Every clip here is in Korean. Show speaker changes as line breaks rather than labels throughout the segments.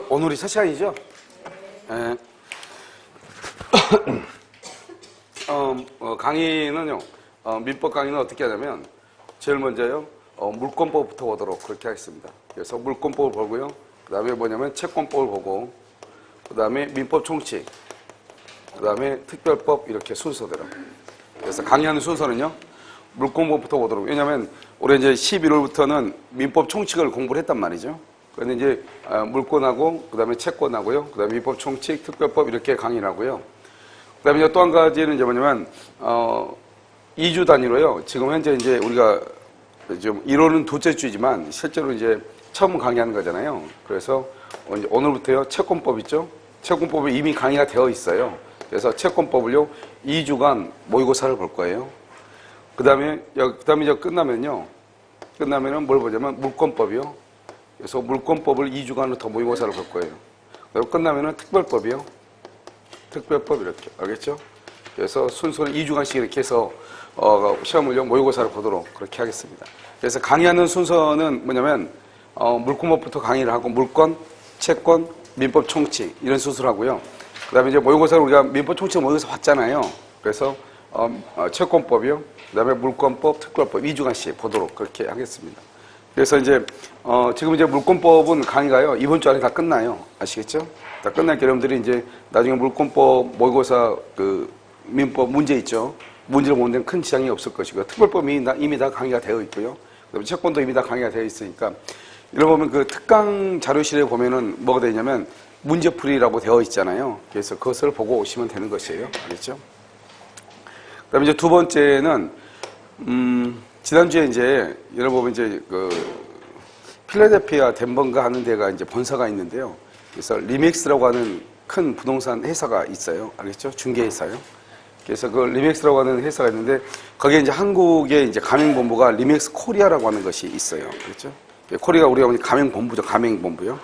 오늘이 첫 시간이죠? 예. 강의는요, 민법 강의는 어떻게 하냐면, 제일 먼저요, 물권법부터 보도록 그렇게 하겠습니다. 그래서 물권법을 보고요, 그 다음에 뭐냐면 채권법을 보고, 그 다음에 민법 총칙, 그 다음에 특별법 이렇게 순서대로. 그래서 강의하는 순서는요, 물권법부터 보도록. 왜냐면, 올해 이제 11월부터는 민법 총칙을 공부를 했단 말이죠. 그런데 이제 물권하고 그 다음에 채권하고요, 그 다음에 민법 총칙, 특별법 이렇게 강의를 하고요. 그 다음에 또 한 가지는 이제 뭐냐면 2주 단위로요. 지금 현재 이제 우리가 좀 이론은 둘째 주지만 실제로 이제 처음 강의하는 거잖아요. 그래서 오늘부터요 채권법 있죠. 채권법이 이미 강의가 되어 있어요. 그래서 채권법을요 2주간 모의고사를 볼 거예요. 그 다음에 이제 끝나면은 뭘 보자면 물권법이요. 그래서 물권법을 2주간으로 더 모의고사를 볼 거예요. 그리고 끝나면은 특별법이요. 특별법 이렇게. 알겠죠? 그래서 순서는 2주간씩 이렇게 해서 시험을요 모의고사를 보도록 그렇게 하겠습니다. 그래서 강의하는 순서는 뭐냐면 물권법부터 강의를 하고 물권, 채권, 민법 총칙 이런 순서를 하고요. 그 다음에 이제 모의고사를 우리가 민법 총칙 모의고사 봤잖아요. 그래서 채권법이요. 그 다음에 물권법, 특별법 2주간씩 보도록 그렇게 하겠습니다. 그래서 이제 지금 이제 물권법은 강의가요 이번 주 안에 다 끝나요. 아시겠죠? 다 끝나니까 여러분들이 이제 나중에 물권법 모의고사 그 민법 문제 있죠. 문제를 보는 데는 큰 지장이 없을 것이고요. 특별법이 이미 다 강의가 되어 있고요. 그다음에 채권도 이미 다 강의가 되어 있으니까 이런 보면 그 특강 자료실에 보면은 뭐가 되어 있냐면 문제풀이라고 되어 있잖아요. 그래서 그것을 보고 오시면 되는 것이에요. 알겠죠? 그다음에 이제 두 번째는 지난주에 이제 여러분 보면 이제 그 필라델피아 덴번가 하는 데가 이제 본사가 있는데요. 그래서 리맥스라고 하는 큰 부동산 회사가 있어요. 알겠죠? 중개회사요. 그래서 그 리맥스라고 하는 회사가 있는데 거기에 이제 한국의 이제 가맹본부가 리맥스 코리아라고 하는 것이 있어요. 그렇죠? 코리아가 우리가 보니 가맹본부죠. 가맹본부요.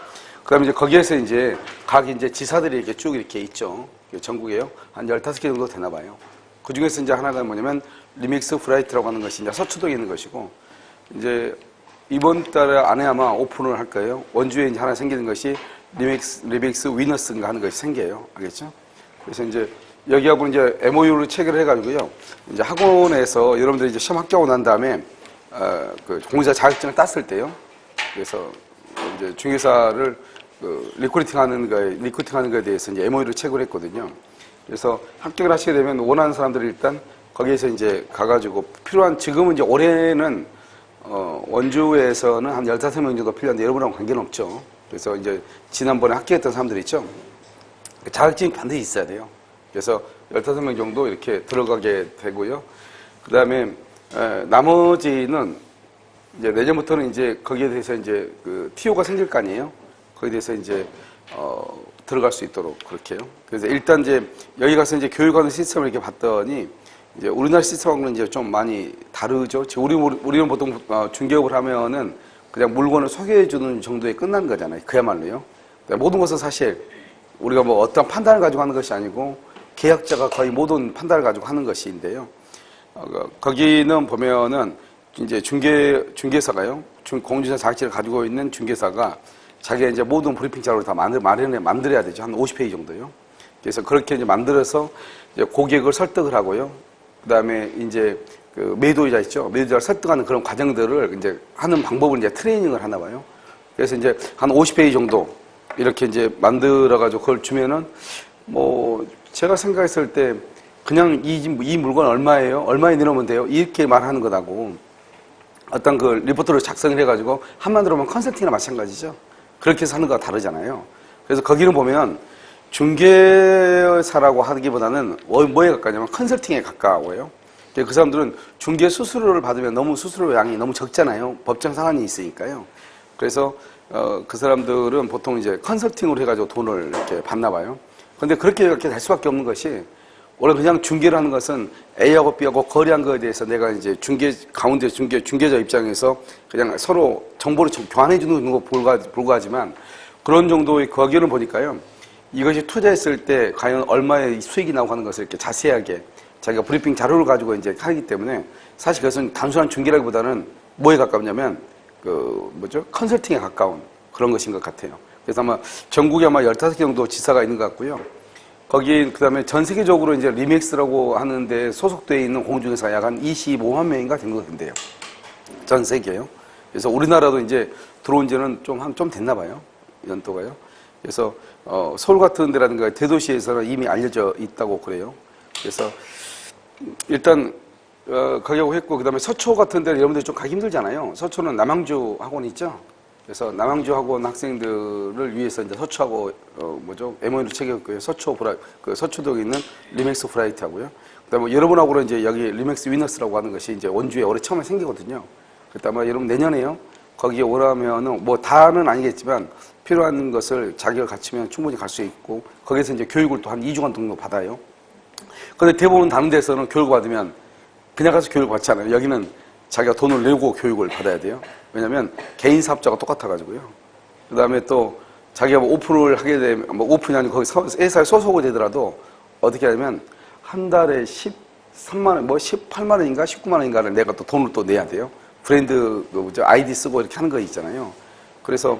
그다음에 이제 거기에서 이제 각 이제 지사들이 이렇게 쭉 이렇게 있죠. 전국에요. 한 15개 정도 되나 봐요. 그 중에서 이제 하나가 뭐냐면 리맥스 프라이트라고 하는 것이 이제 서초동에 있는 것이고 이제 이번 달 안에 아마 오픈을 할 거예요. 원주에 이제 하나 생기는 것이 리맥스 위너스인가 하는 것이 생겨요. 알겠죠? 그래서 이제 여기하고 이제 MOU를 체결을 해가지고요. 이제 학원에서 여러분들이 이제 시험 합격하고 난 다음에 그 공사 자격증을 땄을 때요. 그래서 이제 중개사를 리크루팅하는 거에 대해서 이제 MOU를 체결을 했거든요. 그래서 합격을 하시게 되면 원하는 사람들이 일단 거기에서 이제 가가지고 필요한 지금은 이제 올해는 원주에서는 한 15명 정도 필요한데 여러분하고 관계는 없죠. 그래서 이제 지난번에 합격했던 사람들이 있죠. 자격증이 반드시 있어야 돼요. 그래서 15명 정도 이렇게 들어가게 되고요. 그 다음에 나머지는 이제 내년부터는 이제 거기에 대해서 이제 그 TO가 생길 거 아니에요. 거기에 대해서 이제 들어갈 수 있도록 그렇게요. 그래서 일단 이제 여기 가서 이제 교육하는 시스템을 이렇게 봤더니 이제 우리나라 시스템하고는 이제 좀 많이 다르죠. 우리는 보통 중개업을 하면은 그냥 물건을 소개해주는 정도에 끝난 거잖아요. 그야말로요. 모든 것은 사실 우리가 뭐 어떤 판단을 가지고 하는 것이 아니고 계약자가 거의 모든 판단을 가지고 하는 것인데요. 거기는 보면은 이제 중개사가요. 공인중개사 자격증을 가지고 있는 중개사가 자기가 이제 모든 브리핑 자료를 다 만들어야 되죠. 한 50페이지 정도요. 그래서 그렇게 이제 만들어서 이제 고객을 설득을 하고요. 그 다음에 이제 그 매도자 있죠. 매도자를 설득하는 그런 과정들을 이제 하는 방법을 이제 트레이닝을 하나 봐요. 그래서 이제 한 50페이지 정도 이렇게 이제 만들어가지고 그걸 주면은 뭐 제가 생각했을 때 그냥 이 물건 얼마예요? 얼마에 내놓으면 돼요? 이렇게 말하는 것하고 어떤 그 리포트를 작성을 해가지고 한만 들어오면 컨설팅이나 마찬가지죠. 그렇게 해서 하는 거가 다르잖아요. 그래서 거기는 보면 중개사라고 하기보다는 뭐에 가까냐면 컨설팅에 가까워요. 그 사람들은 중개 수수료를 받으면 너무 수수료 양이 너무 적잖아요. 법정 상한이 있으니까요. 그래서 그 사람들은 보통 이제 컨설팅으로 해가지고 돈을 이렇게 받나 봐요. 근데 그렇게 될 수밖에 없는 것이 원래 그냥 중개를 하는 것은 A하고 B하고 거래한 거에 대해서 내가 이제 중개자 입장에서 그냥 서로 정보를 교환해 주는 거 불과하지만 그런 정도의 거기를 보니까요. 이것이 투자했을 때 과연 얼마의 수익이 나오고 하는 것을 이렇게 자세하게 자기가 브리핑 자료를 가지고 이제 하기 때문에 사실 그것은 단순한 중개라기보다는 뭐에 가깝냐면 컨설팅에 가까운 그런 것인 것 같아요. 그래서 아마 전국에 아마 15개 정도 지사가 있는 것 같고요. 거기 그다음에 전 세계적으로 이제 리맥스라고 하는데 소속되어 있는 공중회사가 약 한 25만 명인가 된 것 같은데요. 전 세계요. 그래서 우리나라도 이제 들어온 지는 좀 됐나 봐요. 연도가요. 그래서 서울 같은 데라든가 대도시에서는 이미 알려져 있다고 그래요. 그래서 일단 가려고 했고, 그 다음에 서초 같은 데는 여러분들이 좀 가기 힘들잖아요. 서초는 남항주 학원 있죠. 그래서 남항주 학원 학생들을 위해서 이제 서초하고 MOU를 체결했고요. 서초동에 있는 리맥스 프라이트 하고요. 그다음에 여러분하고는 이제 여기 리맥스 위너스라고 하는 것이 이제 원주에 올해 처음에 생기거든요. 그때 아마 여러분 내년에요. 거기에 오라면은 뭐 다는 아니겠지만 필요한 것을 자격을 갖추면 충분히 갈 수 있고, 거기서 이제 교육을 또 한 2주간 정도 받아요. 근데 대부분 다른 데서는 교육을 받으면 그냥 가서 교육을 받잖아요. 여기는 자기가 돈을 내고 교육을 받아야 돼요. 왜냐면 개인 사업자가 똑같아가지고요. 그 다음에 또 자기가 뭐 오픈을 하게 되면, 뭐 오픈이 아니고 거기 회사에 소속이 되더라도 어떻게 하냐면 한 달에 13만원, 18만원인가 19만원인가를 내가 또 돈을 또 내야 돼요. 브랜드 아이디 쓰고 이렇게 하는 거 있잖아요. 그래서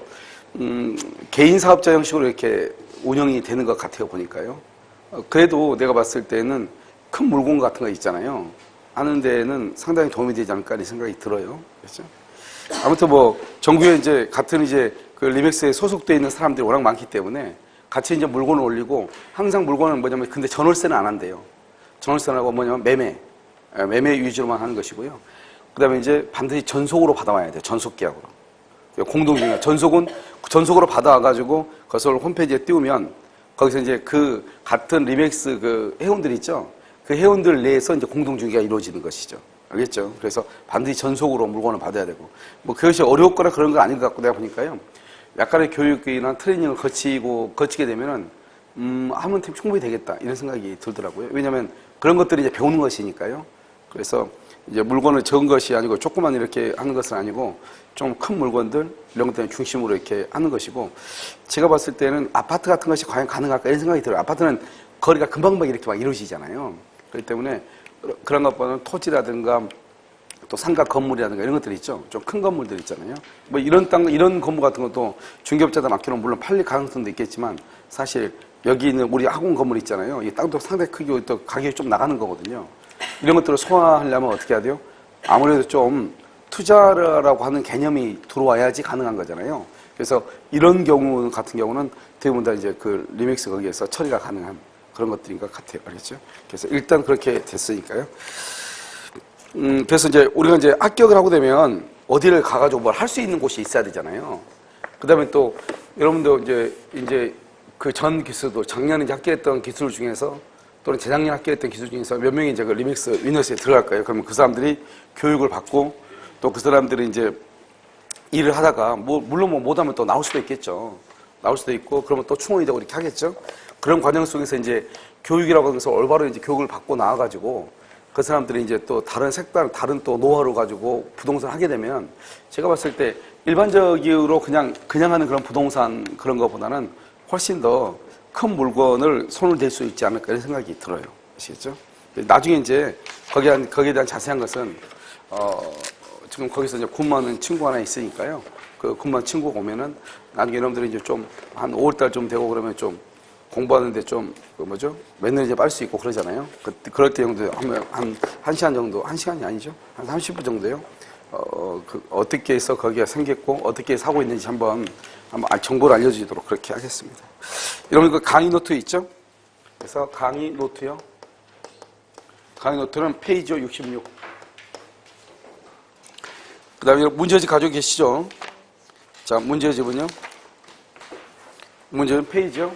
개인 사업자 형식으로 이렇게 운영이 되는 것 같아요, 보니까요. 그래도 내가 봤을 때는 큰 물건 같은 거 있잖아요. 하는 데는 상당히 도움이 되지 않을까 이 생각이 들어요. 그렇죠? 아무튼 뭐 전국에 이제 같은 이제 그 리맥스에 소속되어 있는 사람들이 워낙 많기 때문에 같이 이제 물건을 올리고, 항상 물건은 뭐냐면 근데 전월세는 안 한대요. 전월세는 하고 뭐냐면 매매 위주로만 하는 것이고요. 그다음에 이제 반드시 전속으로 받아와야 돼요. 전속 계약으로. 공동중개. 전속으로 받아와가지고 그것을 홈페이지에 띄우면 거기서 이제 그 같은 리맥스 그 회원들 있죠. 그 회원들 내에서 이제 공동중개가 이루어지는 것이죠. 알겠죠? 그래서 반드시 전속으로 물건을 받아야 되고, 뭐 그것이 어려웠거나 그런 건 아닌 것 같고, 내가 보니까요. 약간의 교육이나 트레이닝을 거치게 되면은, 하면 충분히 되겠다. 이런 생각이 들더라고요. 왜냐면 그런 것들이 이제 배우는 것이니까요. 그래서 이제 물건을 적은 것이 아니고 조그만 이렇게 하는 것은 아니고 좀 큰 물건들, 이런 것들 중심으로 이렇게 하는 것이고, 제가 봤을 때는 아파트 같은 것이 과연 가능할까 이런 생각이 들어요. 아파트는 거리가 금방금방 이렇게 막 이루어지잖아요. 그렇기 때문에 그런 것보다는 토지라든가 또 상가 건물이라든가 이런 것들이 있죠. 좀 큰 건물들 있잖아요. 뭐 이런 건물 같은 것도 중개업자들 맡기면 물론 팔릴 가능성도 있겠지만, 사실 여기 있는 우리 학원 건물 있잖아요. 이 땅도 상당히 크고 또 가격이 좀 나가는 거거든요. 이런 것들을 소화하려면 어떻게 해야 돼요? 아무래도 좀 투자라고 하는 개념이 들어와야지 가능한 거잖아요. 그래서 이런 경우 같은 경우는 대부분 다 이제 그 리맥스 거기에서 처리가 가능한 그런 것들인 것 같아요. 알겠죠? 그래서 일단 그렇게 됐으니까요. 그래서 이제 우리가 이제 합격을 하고 되면 어디를 가가지고 뭘 할 수 있는 곳이 있어야 되잖아요. 그 다음에 또 여러분도 이제 그 전 기수도 작년에 이제 합격했던 기술 중에서 또는 재작년 합격했던 기술 중에서 몇 명이 이제 그 리맥스 위너스에 들어갈 거예요. 그러면 그 사람들이 교육을 받고 또 그 사람들이 이제 일을 하다가 물론 못하면 또 나올 수도 있겠죠. 나올 수도 있고 그러면 또 충원이 되고 이렇게 하겠죠. 그런 과정 속에서 이제 교육이라고 해서 올바로 이제 교육을 받고 나와가지고 그 사람들이 이제 또 다른 다른 또 노하우를 가지고 부동산을 하게 되면, 제가 봤을 때 일반적으로 그냥 하는 그런 부동산 그런 것보다는 훨씬 더 큰 물건을 손을 댈 수 있지 않을까 이런 생각이 들어요. 아시겠죠? 나중에 이제 거기에 대한 자세한 것은 지금 거기서 이제 근무하는 친구 하나 있으니까요. 그 근무하는 친구가 오면은 나중에 여러분들이 이제 좀 한 5월달 좀 되고 그러면 좀 공부하는데 좀 맨날 이제 빨 수 있고 그러잖아요. 그럴 때 정도 한 1시간 정도, 1시간이 아니죠. 한 30분 정도요. 어떻게 해서 거기가 생겼고 어떻게 사고 있는지 한번 정보를 알려주도록 그렇게 하겠습니다. 여러분 그 강의 노트 있죠? 그래서 강의 노트요. 강의 노트는 페이지 66. 그 다음에 문제집 가지고 계시죠? 자, 문제집은요. 문제는 페이지요.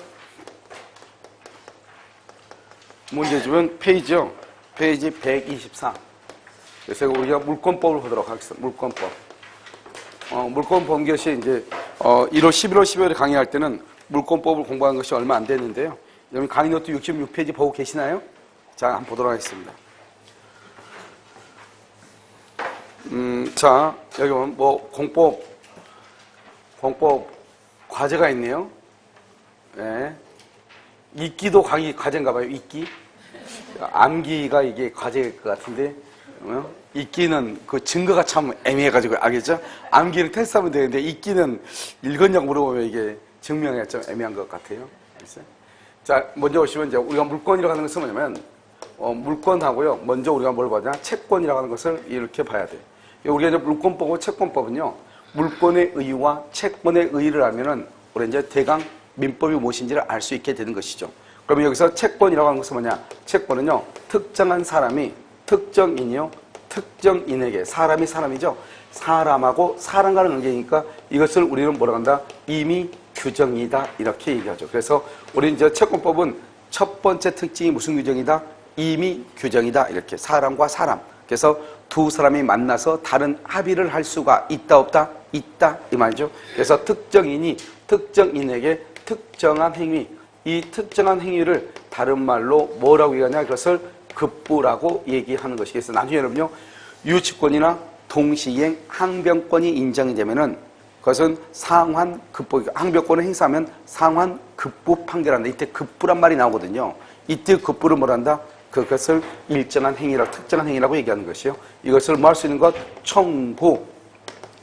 문제집은 페이지요. 페이지 124. 그래서 우리가 물권법을 보도록 하겠습니다. 물권법. 물권 본 것이 이제 1월, 11월, 12월에 강의할 때는 물권법을 공부한 것이 얼마 안 됐는데요. 여러분 강의 노트 66페이지 보고 계시나요? 자, 한번 보도록 하겠습니다. 자, 여기 보면 공법 과제가 있네요. 네. 읽기도 과제인가 봐요. 읽기. 암기가 이게 과제일 것 같은데, 읽기는 그 증거가 참 애매해가지고, 알겠죠? 암기는 테스트하면 되는데, 읽기는 읽었냐고 물어보면 이게 증명이 좀 애매한 것 같아요. 글쎄요. 자, 먼저 보시면 이제 우리가 물권이라고 하는 것은 뭐냐면, 물권하고요. 먼저 우리가 뭘 보냐? 채권이라고 하는 것을 이렇게 봐야 돼요. 우리가 이제 물권법하고 채권법은요, 물권의 의의와 채권의 의의를 알면은, 우리 이제 대강 민법이 무엇인지를 알 수 있게 되는 것이죠. 그러면 여기서 채권이라고 하는 것은 뭐냐? 채권은요, 특정한 사람이, 특정인이요, 특정인에게, 사람이 사람이죠. 사람하고 사람과는 관계니까 이것을 우리는 뭐라고 한다? 임의 규정이다. 이렇게 얘기하죠. 그래서 우리 이제 채권법은 첫 번째 특징이 무슨 규정이다? 임의 규정이다. 이렇게 사람과 사람. 그래서 두 사람이 만나서 다른 합의를 할 수가 있다 없다? 있다. 이 말이죠. 그래서 특정인이 특정인에게 특정한 행위, 이 특정한 행위를 다른 말로 뭐라고 얘기하냐? 그것을 급부라고 얘기하는 것이. 그래서 나중에 여러분요, 유치권이나 동시행 항변권이 인정이 되면은 그것은 상환급부, 항변권을 행사하면 상환급부 판결한다. 이때 급부란 말이 나오거든요. 이때 급부를 뭐란다? 그것을 일정한 행위라고, 특정한 행위라고 얘기하는 것이요. 이것을 뭐 할 수 있는 것?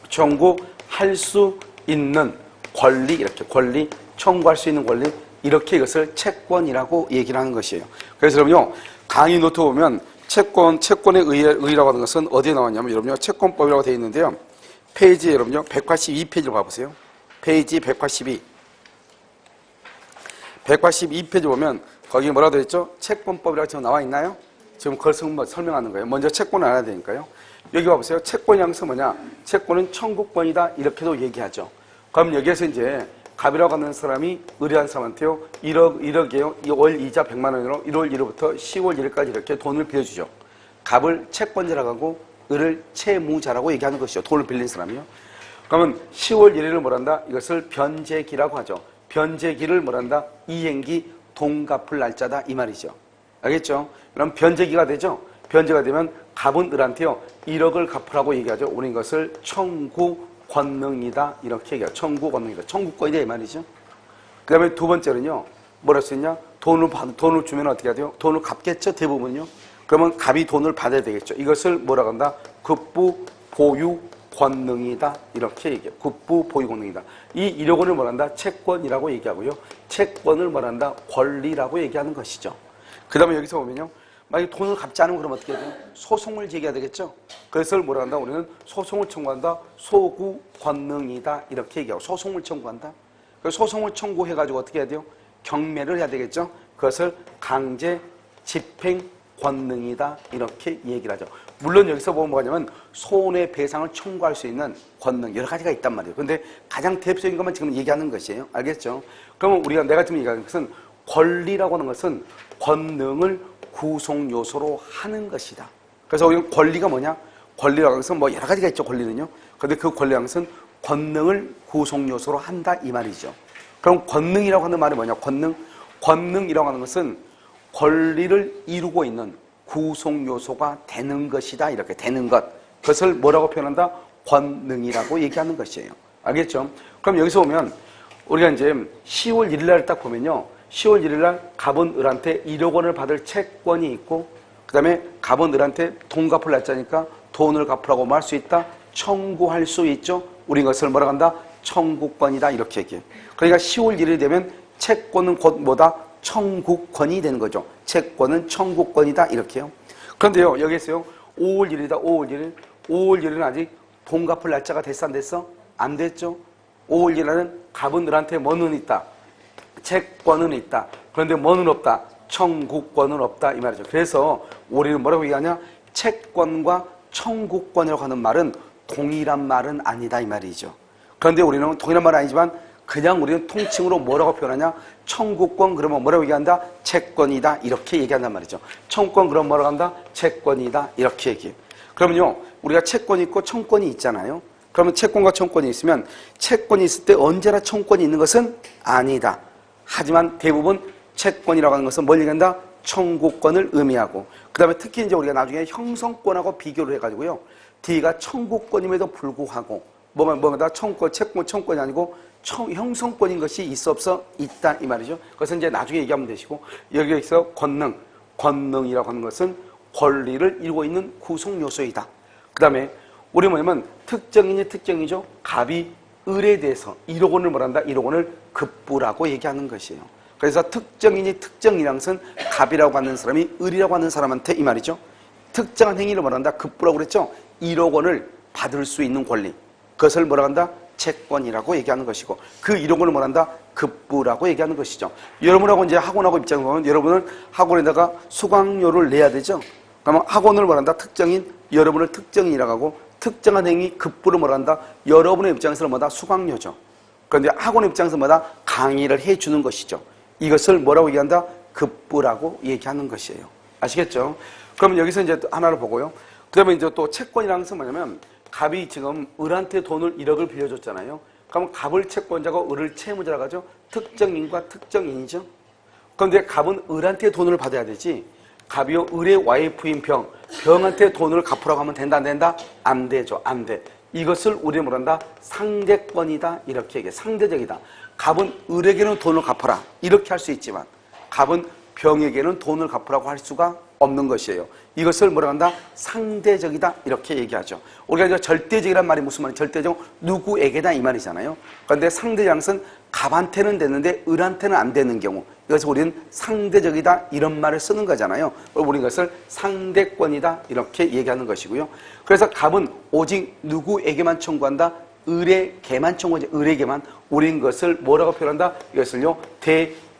청구할 수 있는 권리, 이렇게 권리, 청구할 수 있는 권리, 이렇게 이것을 채권이라고 얘기를 하는 것이에요. 그래서 여러분요, 강의 노트 보면 채권의 의의라고 하는 것은 어디에 나왔냐면, 여러분요, 채권법이라고 되어 있는데요. 페이지에 여러분요, 182페이지를 봐보세요. 페이지 182. 182페이지 보면, 거기 뭐라고 되어 있죠? 채권법이라고 지금 나와 있나요? 지금 그걸 설명하는 거예요. 먼저 채권을 알아야 되니까요. 여기 봐보세요. 채권이라는 것은 뭐냐? 채권은 청구권이다. 이렇게도 얘기하죠. 그럼 여기에서 이제 갑이라고 하는 사람이 의뢰한 사람한테요, 1억이에요. 월 이자 100만 원으로 1월 1일부터 10월 1일까지 이렇게 돈을 빌려주죠. 갑을 채권자라고 하고 을을 채무자라고 얘기하는 것이죠. 돈을 빌린 사람이요. 그러면 10월 1일을 뭐란다? 이것을 변제기라고 하죠. 변제기를 뭐란다? 이행기 돈 갚을 날짜다. 이 말이죠. 알겠죠? 그럼 변제기가 되죠? 변제가 되면 갑은 을한테요, 1억을 갚으라고 얘기하죠. 우리는 이것을 청구 권능이다. 이렇게 얘기해요. 청구 권능이다. 청구권이다. 이 말이죠. 그 다음에 두 번째는요, 뭐라 할 수 있냐? 돈을 주면 어떻게 해야 돼요? 돈을 갚겠죠. 대부분요. 그러면 갑이 돈을 받아야 되겠죠. 이것을 뭐라고 한다? 급부 보유 권능이다. 이렇게 얘기해요. 급부 보유 권능이다. 이 1억 원을 뭐란다? 채권이라고 얘기하고요. 채권을 뭐란다? 권리라고 얘기하는 것이죠. 그 다음에 여기서 보면요, 만약에 돈을 갚지 않으면 그럼 어떻게 해야 돼요? 소송을 제기해야 되겠죠? 그래서 뭐라 한다? 우리는 소송을 청구한다. 소구 권능이다. 이렇게 얘기하고 소송을 청구한다. 그래서 소송을 청구해가지고 어떻게 해야 돼요? 경매를 해야 되겠죠? 그것을 강제 집행 권능이다. 이렇게 얘기를 하죠. 물론 여기서 보면 뭐냐면 손해배상을 청구할 수 있는 권능 여러 가지가 있단 말이에요. 근데 가장 대표적인 것만 지금 얘기하는 것이에요. 알겠죠? 그러면 내가 지금 얘기하는 것은 권리라고 하는 것은 권능을 구성 요소로 하는 것이다. 그래서 우리는 권리가 뭐냐? 권리라고 해서 뭐 여러 가지가 있죠. 권리는요. 그런데 그 권리라는 것은 권능을 구성 요소로 한다 이 말이죠. 그럼 권능이라고 하는 말이 뭐냐? 권능이라고 하는 것은 권리를 이루고 있는 구성 요소가 되는 것이다. 이렇게 되는 것. 그것을 뭐라고 표현한다? 권능이라고 얘기하는 것이에요. 알겠죠? 그럼 여기서 보면 우리가 이제 10월 1일 날 딱 보면요. 10월 1일 날 갑은 을한테 1억 원을 받을 채권이 있고, 그 다음에 갑은 을한테 돈 갚을 날짜니까 돈을 갚으라고 말 수 있다. 청구할 수 있죠. 우리 이것을 뭐라고 한다? 청구권이다. 이렇게 얘기해요. 그러니까 10월 1일이 되면 채권은 곧 뭐다? 청구권이 되는 거죠. 채권은 청구권이다. 이렇게요. 그런데요, 여기에서요, 5월 1일이다. 5월 1일. 5월 1일은 아직 돈 갚을 날짜가 됐어? 안 됐어? 안 됐죠. 5월 1일은 갑은 을한테 뭐는 있다? 채권은 있다. 그런데 뭐는 없다? 청구권은 없다. 이 말이죠. 그래서 우리는 뭐라고 얘기하냐? 채권과 청구권이라고 하는 말은 동일한 말은 아니다. 이 말이죠. 그런데 우리는 동일한 말은 아니지만 그냥 우리는 통칭으로 뭐라고 표현하냐? 청구권 그러면 뭐라고 얘기한다? 채권이다. 이렇게 얘기한단 말이죠. 청구권 그러면 뭐라고 한다? 채권이다. 이렇게 얘기해요. 그러면요, 우리가 채권이 있고 청구권이 있잖아요. 그러면 채권과 청구권이 있으면 채권이 있을 때 언제나 청구권이 있는 것은 아니다. 하지만 대부분 채권이라고 하는 것은 뭘 얘기한다? 청구권을 의미하고, 그 다음에 특히 이제 우리가 나중에 형성권하고 비교를 해가지고요, D가 청구권임에도 불구하고 뭐가 청구권, 청구권이 아니고 형성권인 것이 있어 없어? 있다 이 말이죠. 그것은 이제 나중에 얘기하면 되시고, 여기에서 권능이라고 하는 것은 권리를 이루고 있는 구성 요소이다. 그 다음에 우리 뭐냐면 특정인이 특정이죠. 갑이 을에 대해서 1억 원을 뭐란다? 1억 원을 급부라고 얘기하는 것이에요. 그래서 특정인이 특정이라는 것은 갑이라고 하는 사람이 을이라고 하는 사람한테 이 말이죠. 특정한 행위를 뭐란다? 급부라고 그랬죠. 1억 원을 받을 수 있는 권리. 그것을 뭐라고 한다? 채권이라고 얘기하는 것이고 그 1억 원을 뭐란다? 급부라고 얘기하는 것이죠. 여러분하고 이제 학원하고 입장을 보면 여러분은 학원에다가 수강료를 내야 되죠. 그러면 학원을 뭐란다? 특정인, 여러분을 특정인이라고 하고 특정한 행위 급부를 뭐란다? 여러분의 입장에서는 뭐다? 수강료죠. 그런데 학원 입장에서 뭐다? 강의를 해주는 것이죠. 이것을 뭐라고 얘기한다? 급부라고 얘기하는 것이에요. 아시겠죠? 그러면 여기서 이제 하나를 보고요. 그 다음에 이제 또 채권이라는 것은 뭐냐면 갑이 지금 을한테 돈을 1억을 빌려줬잖아요. 그럼 갑을 채권자고 을을 채무자라고 하죠. 특정인과 특정인이죠. 그런데 갑은 을한테 돈을 받아야 되지. 갑이요 을의 와이프인 병한테 돈을 갚으라고 하면 된다 안 된다? 안 되죠. 안 돼. 이것을 우리는 뭐란다? 상대권이다 이렇게 얘기해. 상대적이다. 갑은 을에게는 돈을 갚아라 이렇게 할 수 있지만 갑은 병에게는 돈을 갚으라고 할 수가 없는 것이에요. 이것을 뭐라 한다? 상대적이다 이렇게 얘기하죠. 우리가 이제 절대적이란 말이 무슨 말이에요? 절대적 누구에게다 이 말이잖아요. 그런데 상대적인 것은 갑한테는 되는데 을한테는 안 되는 경우 이것을 우리는 상대적이다 이런 말을 쓰는 거잖아요. 우리는 이것을 상대권이다 이렇게 얘기하는 것이고요. 그래서 갑은 오직 누구에게만 청구한다? 을에게만 청구하지. 을에게만. 우린 것을 뭐라고 표현한다? 이것을요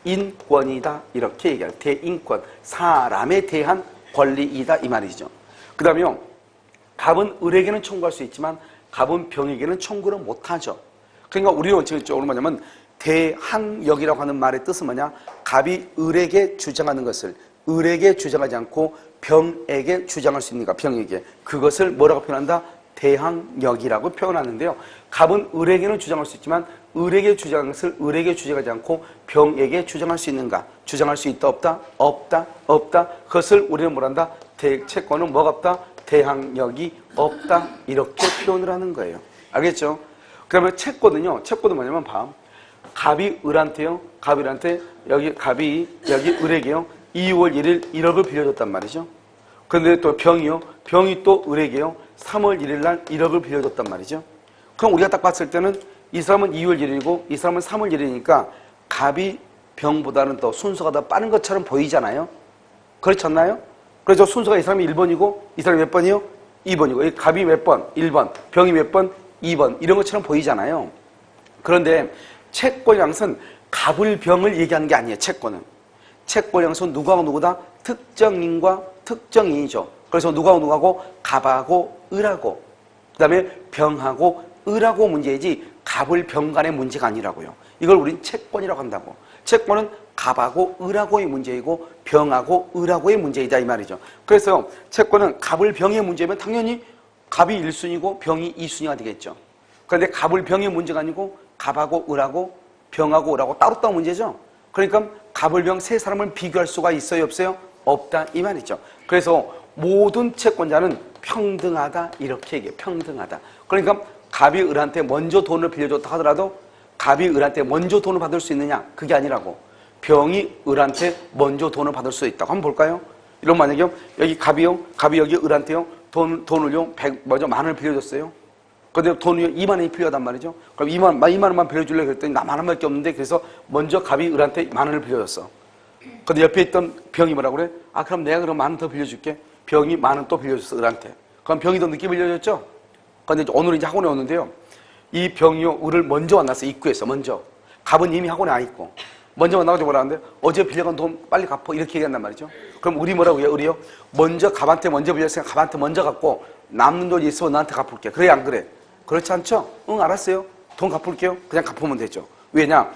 대인권이다 이렇게 얘기해요. 대인권. 사람에 대한 권리이다 이 말이죠. 그 다음에요 갑은 을에게는 청구할 수 있지만 갑은 병에게는 청구를 못하죠. 그러니까 우리 원칙적으로 뭐냐면 대항력이라고 하는 말의 뜻은 뭐냐? 갑이 을에게 주장하는 것을 을에게 주장하지 않고 병에게 주장할 수 있는가? 병에게. 그것을 뭐라고 표현한다? 대항력이라고 표현하는데요. 갑은 을에게는 주장할 수 있지만 을에게 주장하는 것을 을에게 주장하지 않고 병에게 주장할 수 있는가? 주장할 수 있다 없다? 없다? 없다? 그것을 우리는 뭐란다? 채권은 뭐가 없다? 대항력이 없다 이렇게 표현을 하는 거예요. 알겠죠? 그러면 채권은요. 채권은 뭐냐면 갑이 을한테요. 갑이한테 갑이 여기 을에게요. 2월 1일 1억을 빌려줬단 말이죠. 그런데 또 병이 또 을에게요. 3월 1일 날 1억을 빌려줬단 말이죠. 그럼 우리가 딱 봤을 때는 이 사람은 2월 1일이고 이 사람은 3월 1일이니까 갑이 병보다는 더 순서가 더 빠른 것처럼 보이잖아요. 그렇지 않나요? 그래서 순서가 이 사람이 1번이고 이 사람이 몇 번이요? 2번이고 갑이 몇 번? 1번. 병이 몇 번? 2번. 이런 것처럼 보이잖아요. 그런데 채권이라는 것은 갑을 병을 얘기하는 게 아니에요. 채권이라는 것은 누구하고 누구다? 특정인과 특정인이죠. 그래서 누구하고 누구하고? 갑하고 을하고 그 다음에 병하고 을하고 문제이지 갑을 병 간의 문제가 아니라고요. 이걸 우린 채권이라고 한다고. 채권은 갑하고 을하고의 문제이고 병하고 을하고의 문제이다 이 말이죠. 그래서 채권은 갑을 병의 문제면 당연히 갑이 1순위고 병이 2순위가 되겠죠. 그런데 갑을 병의 문제가 아니고 갑하고 을하고 병하고 을하고 따로따로 문제죠. 그러니까 갑을 병 세 사람을 비교할 수가 있어요 없어요? 없다 이 말이죠. 그래서 모든 채권자는 평등하다 이렇게 얘기해요. 평등하다. 그러니까 갑이 을한테 먼저 돈을 빌려줬다 하더라도 갑이 을한테 먼저 돈을 받을 수 있느냐? 그게 아니라고. 병이 을한테 먼저 돈을 받을 수 있다고. 한번 볼까요? 이런 만약에 여기 갑이 여기 을한테요 돈을요 100 만원을 빌려줬어요. 근데 돈이 2만 원이 필요하단 말이죠. 그럼 2만 원만 빌려주려고 그랬더니 나 만 원밖에 없는데 그래서 먼저 갑이 을한테 만 원을 빌려줬어. 근데 옆에 있던 병이 뭐라고 그래? 아 그럼 내가 그럼 만 원 더 빌려줄게. 병이 만 원 또 빌려줬어 을한테. 그럼 병이 더 늦게 빌려줬죠? 근데 오늘 이제 학원에 오는데요. 이 병이요 을을 먼저 만났어. 입구에서 먼저. 갑은 이미 학원에 안 있고. 먼저 만나가지고 뭐라 하는데 어제 빌려간 돈 빨리 갚어 이렇게 얘기한단 말이죠. 그럼 우리 뭐라고 해요? 을이요? 먼저 갑한테 먼저 빌렸으니까 갑한테 먼저 갚고 남는 돈이 있으면 너한테 갚을게. 그래 안 그래? 그렇지 않죠? 응 알았어요. 돈 갚을게요. 그냥 갚으면 되죠. 왜냐?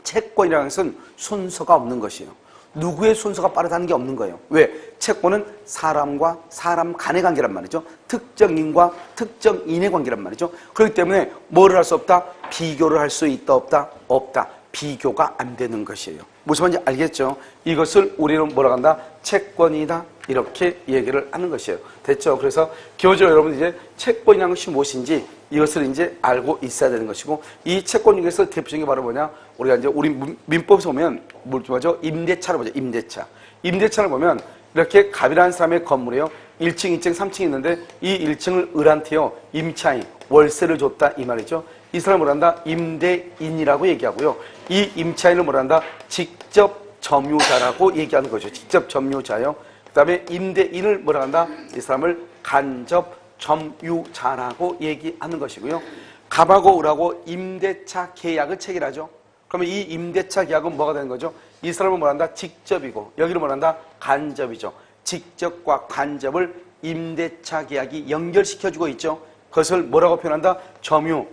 채권이라는 것은 순서가 없는 것이에요. 누구의 순서가 빠르다는 게 없는 거예요. 왜? 채권은 사람과 사람 간의 관계란 말이죠. 특정인과 특정인의 관계란 말이죠. 그렇기 때문에 뭐를 할 수 없다? 비교를 할 수 있다 없다? 없다. 비교가 안 되는 것이에요. 무슨 말인지 알겠죠? 이것을 우리는 뭐라고 한다? 채권이다. 이렇게 얘기를 하는 것이에요. 됐죠? 그래서 기본적으로 여러분 이제 채권이라는 것이 무엇인지 이것을 이제 알고 있어야 되는 것이고 이 채권 중에서 대표적인 게 바로 뭐냐? 우리가 이제 우리 민법에서 보면 뭐죠? 임대차를 보죠. 임대차. 임대차를 보면 이렇게 갑이라는 사람의 건물이요. 1층, 2층, 3층이 있는데 이 1층을 을한테요. 임차인, 월세를 줬다 이 말이죠. 이 사람을 뭐란다? 임대인이라고 얘기하고요. 이 임차인을 뭐란다? 직접 점유자라고 얘기하는 거죠. 직접 점유자요. 그 다음에 임대인을 뭐라 한다? 이 사람을 간접 점유자라고 얘기하는 것이고요. 갑하고 을하고 임대차 계약을 체결하죠. 그러면 이 임대차 계약은 뭐가 되는 거죠? 이 사람은 뭐라 한다? 직접이고 여기는 뭐라 한다? 간접이죠. 직접과 간접을 임대차 계약이 연결시켜주고 있죠. 그것을 뭐라고 표현한다? 점유,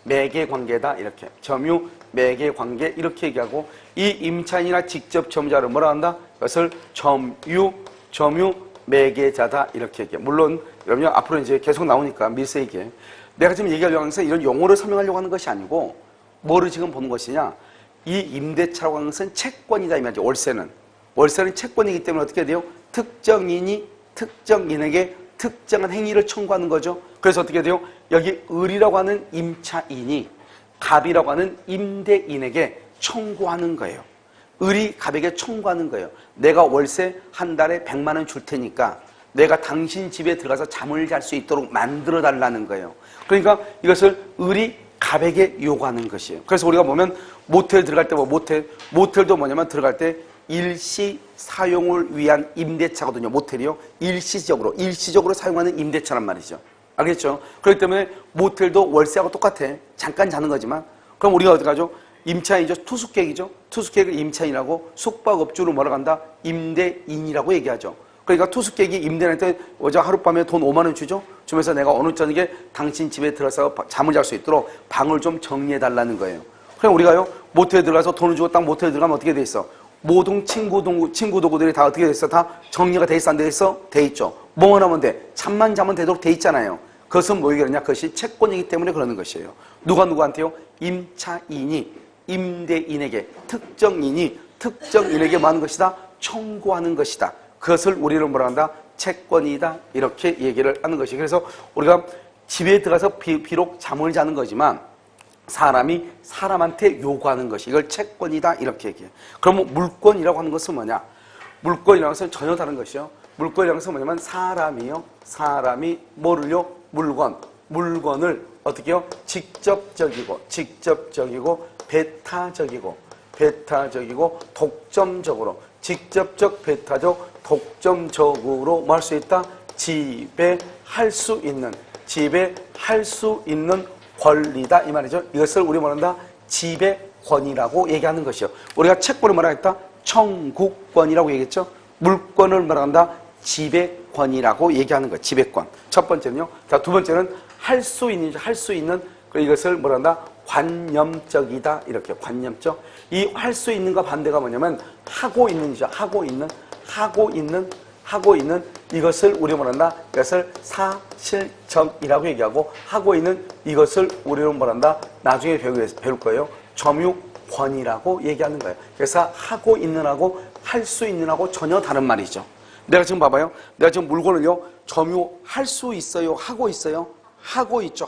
매개 관계다. 이렇게. 점유, 매개 관계 이렇게 얘기하고 이 임차인이나 직접 점유자를 뭐라 한다? 그것을 점유, 매개자다. 이렇게 얘기해. 물론 여러분요 앞으로 이제 계속 나오니까 밀세이게 내가 지금 얘기하려고 하는 것은 이런 용어를 설명하려고 하는 것이 아니고 뭐를 지금 보는 것이냐? 이 임대차라고 하는 것은 채권이다 이 말이죠. 월세는 채권이기 때문에 어떻게 돼요? 특정인이 특정인에게 특정한 행위를 청구하는 거죠. 그래서 어떻게 돼요? 여기 을이라고 하는 임차인이 갑이라고 하는 임대인에게 청구하는 거예요. 을이 갑에게 청구하는 거예요. 내가 월세 한 달에 100만 원 줄 테니까 내가 당신 집에 들어가서 잠을 잘 수 있도록 만들어 달라는 거예요. 그러니까 이것을 을이 갑에게 요구하는 것이에요. 그래서 우리가 보면 모텔 들어갈 때 모텔도 뭐냐면 들어갈 때 일시 사용을 위한 임대차거든요. 모텔이요. 일시적으로 사용하는 임대차란 말이죠. 알겠죠? 그렇기 때문에 모텔도 월세하고 똑같아. 잠깐 자는 거지만. 그럼 우리가 어떻게 하죠? 임차인이죠. 투숙객이죠. 투숙객을 임차인이라고 숙박업주로 뭐라고 한다? 임대인이라고 얘기하죠. 그러니까 투숙객이 임대인한테 어제 하룻밤에 돈 5만 원 주죠? 주면서 내가 어느 저녁에 당신 집에 들어서 잠을 잘 수 있도록 방을 좀 정리해달라는 거예요. 그럼 우리가요, 모텔에 들어가서 돈을 주고 딱 모텔에 들어가면 어떻게 돼 있어? 모든 친구 도구들이 다 어떻게 돼 있어? 다 정리가 돼 있어? 안 돼 있어? 돼 있죠. 뭐만 하면 돼? 잠만 자면 되도록 돼 있잖아요. 그것은 뭐 얘기하느냐? 그것이 채권이기 때문에 그러는 것이에요. 누구한테요? 임차인이 임대인에게, 특정인에게 뭐 하는 것이다? 청구하는 것이다. 그것을 우리는 뭐라 한다? 채권이다. 이렇게 얘기를 하는 것이. 그래서 우리가 집에 들어가서 비록 잠을 자는 거지만 사람이 사람한테 요구하는 것이 이걸 채권이다. 이렇게 얘기해요. 그러면 물권이라고 하는 것은 뭐냐? 물권이라는 것은 전혀 다른 것이요. 물권이라는 것은 뭐냐면 사람이 뭐를요? 물건을 어떻게 해요? 직접적이고 배타적이고 독점적으로 직접적 배타적 독점적으로 뭐 할 수 있다? 지배할 수 있는 권리다 이 말이죠. 이것을 우리 뭐란다? 지배권이라고 얘기하는 것이요. 우리가 채권을 뭐라 했다? 청구권이라고 얘기했죠. 물권을 뭐라 한다? 지배권이라고 얘기하는 거예요. 지배권. 첫 번째는요. 자, 두 번째는 할 수 있는 이것을 뭐라 한다? 관념적이다. 이렇게 관념적. 이 할 수 있는과 반대가 뭐냐면 하고 있는이죠. 하고 있는 이것을 우리 뭐란다? 이것을 사실적이라고 얘기하고 하고 있는 이것을 우리는 뭐란다? 나중에 배울 거예요. 점유권이라고 얘기하는 거예요. 그래서 하고 있는하고 할 수 있는하고 전혀 다른 말이죠. 내가 지금 봐봐요. 내가 지금 물건을요. 점유할 수 있어요. 하고 있어요. 하고 있죠.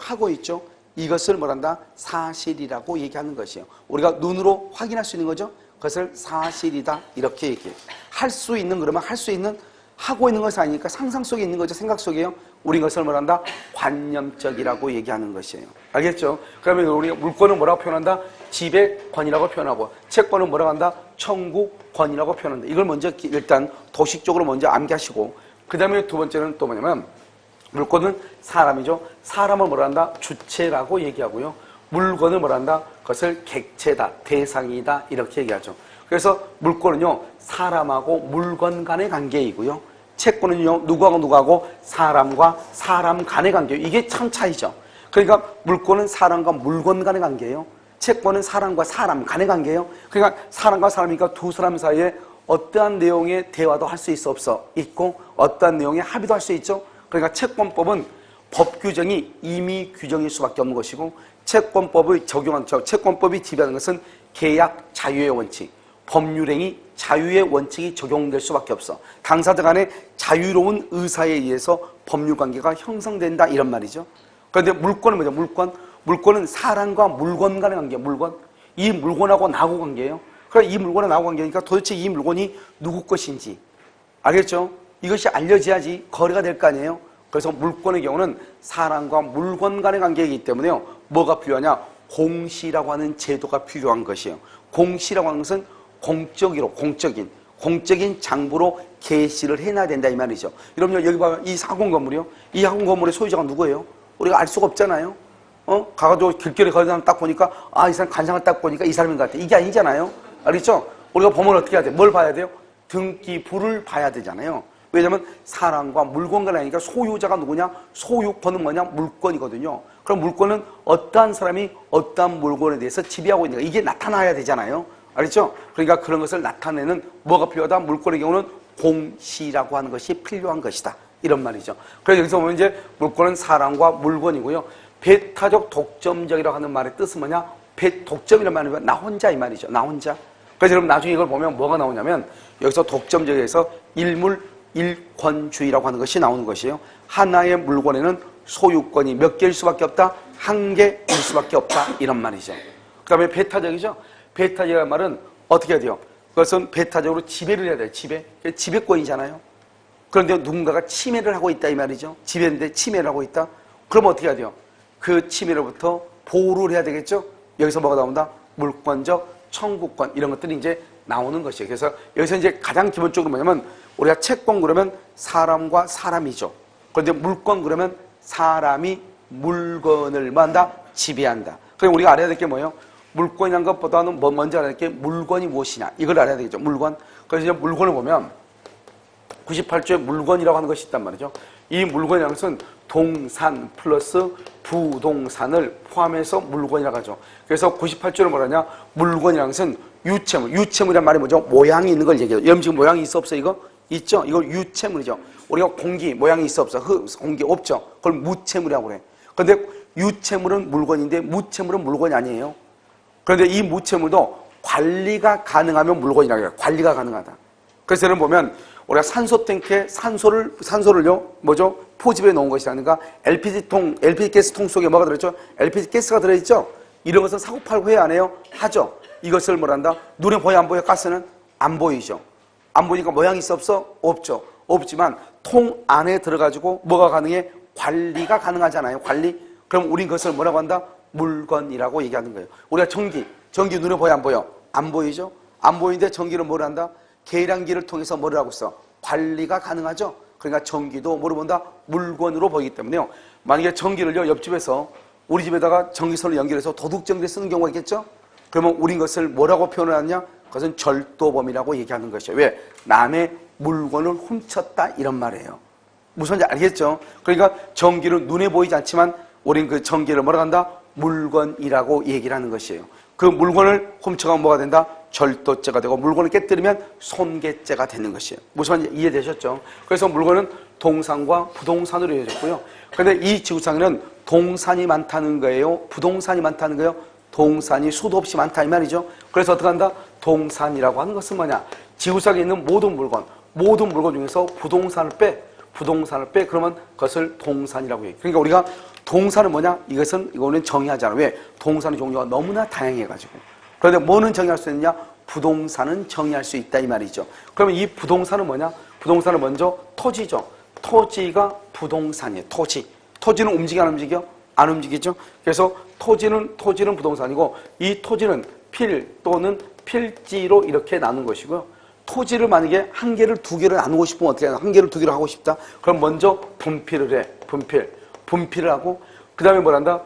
이것을 뭐란다? 사실이라고 얘기하는 것이에요. 우리가 눈으로 확인할 수 있는 거죠. 그것을 사실이다. 이렇게 얘기해요. 할 수 있는 그러면 할 수 있는 하고 있는 것이 아니니까 상상 속에 있는 거죠. 생각 속에요. 우리 이것을 뭐란다? 관념적이라고 얘기하는 것이에요. 알겠죠? 그러면 우리가 물권은 뭐라고 표현한다? 지배권이라고 표현하고 채권은 뭐라고 한다? 청구권이라고 표현한다. 이걸 먼저 일단 도식적으로 먼저 암기하시고 그 다음에 두 번째는 또 뭐냐면 물권은 사람이죠. 사람을 뭐라 한다? 주체라고 얘기하고요. 물건을 뭐라 한다? 그것을 객체다, 대상이다 이렇게 얘기하죠. 그래서 물권은요. 사람하고 물건 간의 관계이고요. 채권은요. 누구하고 사람과 사람 간의 관계예요. 이게 참 차이죠. 그러니까 물권은 사람과 물건 간의 관계예요. 채권은 사람과 사람 간의 관계예요. 그러니까 사람과 사람이니까 두 사람 사이에 어떠한 내용의 대화도 할 수 있고 어떠한 내용의 합의도 할 수 있죠. 그러니까 채권법은 법 규정이 임의 규정일 수밖에 없는 것이고 채권법이 지배하는 것은 계약 자유의 원칙, 법률행위 자유의 원칙이 적용될 수밖에 없어. 당사자 간의 자유로운 의사에 의해서 법률관계가 형성된다 이런 말이죠. 그런데 물권은 뭐죠? 물권은 사람과 물건 간의 관계. 이 물건하고 나하고 관계예요. 그러니까 이 물건하고 나하고 관계니까 도대체 이 물건이 누구 것인지 알겠죠? 이것이 알려져야지 거래가 될 거 아니에요. 그래서 물권의 경우는 사람과 물건 간의 관계이기 때문에요. 뭐가 필요하냐? 공시라고 하는 제도가 필요한 것이에요. 공시라고 하는 것은 공적인 장부로 게시를 해놔야 된다 이 말이죠. 여러분 여기 봐요. 이 학원 건물이요. 이 학원 건물의 소유자가 누구예요? 우리가 알 수가 없잖아요. 가가지고 길거리 걸은 사람 딱 보니까 이 사람 간상을 딱 보니까 이 사람인 것 같아. 이게 아니잖아요. 알겠죠? 우리가 보면 어떻게 해야 돼? 뭘 봐야 돼요? 등기부를 봐야 되잖아요. 왜냐면 사람과 물건과 하니까 소유자가 누구냐? 소유권은 뭐냐? 물건이거든요. 그럼 물건은 어떠한 사람이 어떠한 물건에 대해서 지배하고 있는가 이게 나타나야 되잖아요. 알겠죠? 그러니까 그런 것을 나타내는 뭐가 필요하다? 물건의 경우는 공시라고 하는 것이 필요한 것이다. 이런 말이죠. 그래서 여기서 보면 이제 물건은 사람과 물건이고요. 배타적 독점적이라고 하는 말의 뜻은 뭐냐? 독점이라는 말은 나 혼자 이 말이죠. 나 혼자. 그래서 여러분 나중에 이걸 보면 뭐가 나오냐면 여기서 독점적에서 일권주의라고 하는 것이 나오는 것이에요. 하나의 물건에는 소유권이 몇 개일 수밖에 없다? 한 개일 수밖에 없다. 이런 말이죠. 그 다음에 배타적이죠. 배타적이라는 말은 어떻게 해야 돼요? 그것은 배타적으로 지배를 해야 돼요. 지배권이잖아요. 그런데 누군가가 침해를 하고 있다 이 말이죠. 지배인데 침해를 하고 있다. 그럼 어떻게 해야 돼요? 그 침해로부터 보호를 해야 되겠죠. 여기서 뭐가 나온다? 물권적 청구권 이런 것들이 이제 나오는 것이에요. 그래서 여기서 이제 가장 기본적으로 뭐냐면 우리가 채권 그러면 사람과 사람이죠. 그런데 물권 그러면 사람이 물건을 뭐한다? 지배한다. 그럼 우리가 알아야 될 게 뭐예요? 물건이란 것보다는 먼저 알아야 될 게 물건이 무엇이냐 이걸 알아야 되겠죠. 물건. 그래서 이제 물건을 보면 98조에 물건이라고 하는 것이 있단 말이죠. 이 물건이라는 것은 동산 플러스 부동산을 포함해서 물건이라고 하죠. 그래서 98조는 뭐라냐? 물건이라는 것은 유채물. 유채물이란 말이 뭐죠? 모양이 있는 걸 얘기해요. 여러분 지금 모양이 있어 없어 이거? 있죠? 이거 유채물이죠. 우리가 공기 모양이 있어 없어? 공기 없죠? 그걸 무채물이라고 그래. 그런데 유채물은 물건인데 무채물은 물건이 아니에요. 그런데 이 무채물도 관리가 가능하면 물건이라고 해요. 관리가 가능하다. 그래서 여러분 보면 우리가 산소 탱크에 산소를요, 뭐죠? 포집해 놓은 것이라든가 LPG 가스통 속에 뭐가 들어있죠? LPG 가스가 들어있죠? 이런 것은 사고팔고 해야 안 해요? 하죠. 이것을 뭐란다? 눈에 보여 안 보여? 가스는 안 보이죠. 안 보니까 모양이 있어 없어? 없죠. 없지만 통 안에 들어가지고 뭐가 가능해? 관리가 가능하잖아요. 관리. 그럼 우린 그것을 뭐라고 한다? 물건이라고 얘기하는 거예요. 우리가 전기 눈에 보여 안 보여? 안 보이죠? 안 보이는데 전기를 뭘 한다? 계량기를 통해서 뭐를 하고 있어? 관리가 가능하죠? 그러니까 전기도 뭐로 본다? 물건으로 보이기 때문에요. 만약에 전기를요, 옆집에서 우리 집에다가 전기선을 연결해서 도둑전기를 쓰는 경우가 있겠죠? 그러면 우린 것을 뭐라고 표현을 하느냐? 그것은 절도범이라고 얘기하는 것이에요. 왜? 남의 물건을 훔쳤다 이런 말이에요. 무슨 말인지 알겠죠? 그러니까 전기를 눈에 보이지 않지만 우린 그 전기를 뭐라고 한다? 물건이라고 얘기를 하는 것이에요. 그 물건을 훔쳐가면 뭐가 된다? 절도죄가 되고 물건을 깨뜨리면 손괴죄가 되는 것이에요. 무슨 말인지 이해되셨죠? 그래서 물건은 동산과 부동산으로 이어졌고요. 그런데 이 지구상에는 동산이 많다는 거예요? 부동산이 많다는 거예요? 동산이 수도 없이 많다 이 말이죠. 그래서 어떻게 한다? 동산이라고 하는 것은 뭐냐? 지구상에 있는 모든 물건 중에서 부동산을 빼 그러면 그것을 동산이라고 해요. 그러니까 우리가 동산은 뭐냐? 이거는 정의하지 않아. 왜? 동산의 종류가 너무나 다양해가지고. 그런데 뭐는 정의할 수 있느냐? 부동산은 정의할 수 있다 이 말이죠. 그러면 이 부동산은 뭐냐? 부동산은 먼저 토지죠. 토지가 부동산이에요. 토지는 움직여 안 움직여? 안 움직이죠. 그래서 토지는 부동산이고 이 토지는 필 또는 필지로 이렇게 나눈 것이고요. 토지를 만약에 한 개를 두 개를 나누고 싶으면 어떻게 하냐? 한 개를 두 개로 하고 싶다. 그럼 먼저 분필을 해. 분필을 하고 그 다음에 뭘 한다?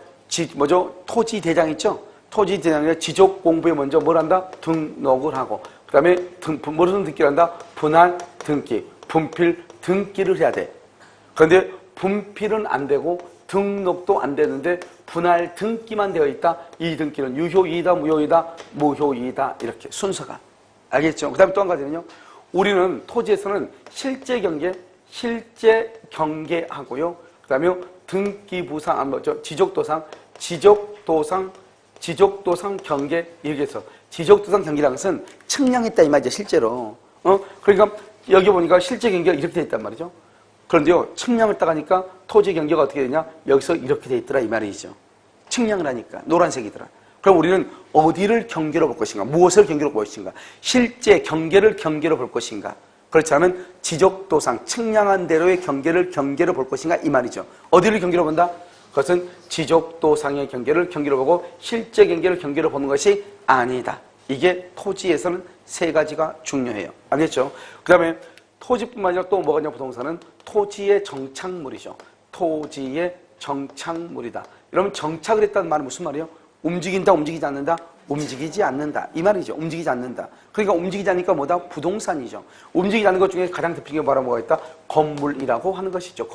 토지 대장 있죠? 토지 대장에 지적 공부에 먼저 뭘 한다? 등록을 하고 그 다음에 무슨 등기를 한다? 분할 등기, 분필 등기를 해야 돼. 그런데 분필은 안 되고 등록도 안 되는데 분할 등기만 되어 있다. 이 등기는 유효이다, 무효이다 이렇게 순서가. 알겠죠? 그 다음에 또 한 가지는요. 우리는 토지에서는 실제 경계하고요. 그 다음에 등기부상, 지적도상 경계 이렇게 해서 지적도상 경계라는 것은 측량했다 이 말이죠. 실제로. 그러니까 여기 보니까 실제 경계가 이렇게 돼 있단 말이죠. 그런데요. 측량을 딱 하니까 토지 경계가 어떻게 되냐? 여기서 이렇게 돼 있더라 이 말이죠. 측량을 하니까 노란색이더라. 그럼 우리는 어디를 경계로 볼 것인가? 무엇을 경계로 볼 것인가? 실제 경계를 경계로 볼 것인가? 그렇지 않으면 지적도상, 측량한 대로의 경계를 볼 것인가 이 말이죠. 어디를 경계로 본다? 그것은 지적도상의 경계로 보고 실제 경계로 보는 것이 아니다. 이게 토지에서는 세 가지가 중요해요. 알겠죠? 그 다음에 토지뿐만 아니라 또 뭐가 있냐, 부동산은 토지의 정착물이죠. 토지의 정착물이다. 여러분, 정착을 했다는 말은 무슨 말이에요? 움직인다, 움직이지 않는다? 움직이지 않는다. 이 말이죠. 움직이지 않는다. 그러니까 움직이지 않으니까 뭐다? 부동산이죠. 움직이지 않는 것 중에 가장 대표적인 게 뭐가 있다? 건물이라고 하는 것이죠.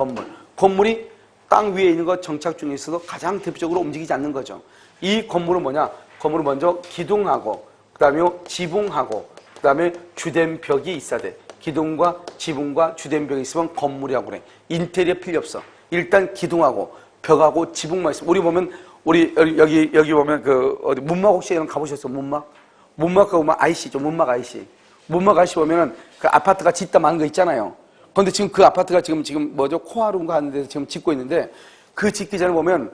건물이 땅 위에 있는 것 정착 중에서도 가장 대표적으로 움직이지 않는 거죠. 이 건물은 뭐냐? 건물은 먼저 기둥하고, 그 다음에 지붕하고, 그 다음에 주된 벽이 있어야 돼. 기둥과 지붕과 주된 벽이 있으면 건물이라고 그래. 인테리어 필요 없어. 일단 기둥하고 벽하고 지붕만 있으면. 우리 여기 보면 어디 문막 혹시 이런 가보셨어요? 문막 보면 IC죠. 문막 IC 보면은 그 아파트가 짓다 많은 거 있잖아요. 그런데 지금 그 아파트가 지금 코아루인가 하는데 지금 짓고 있는데, 그 짓기 전에 보면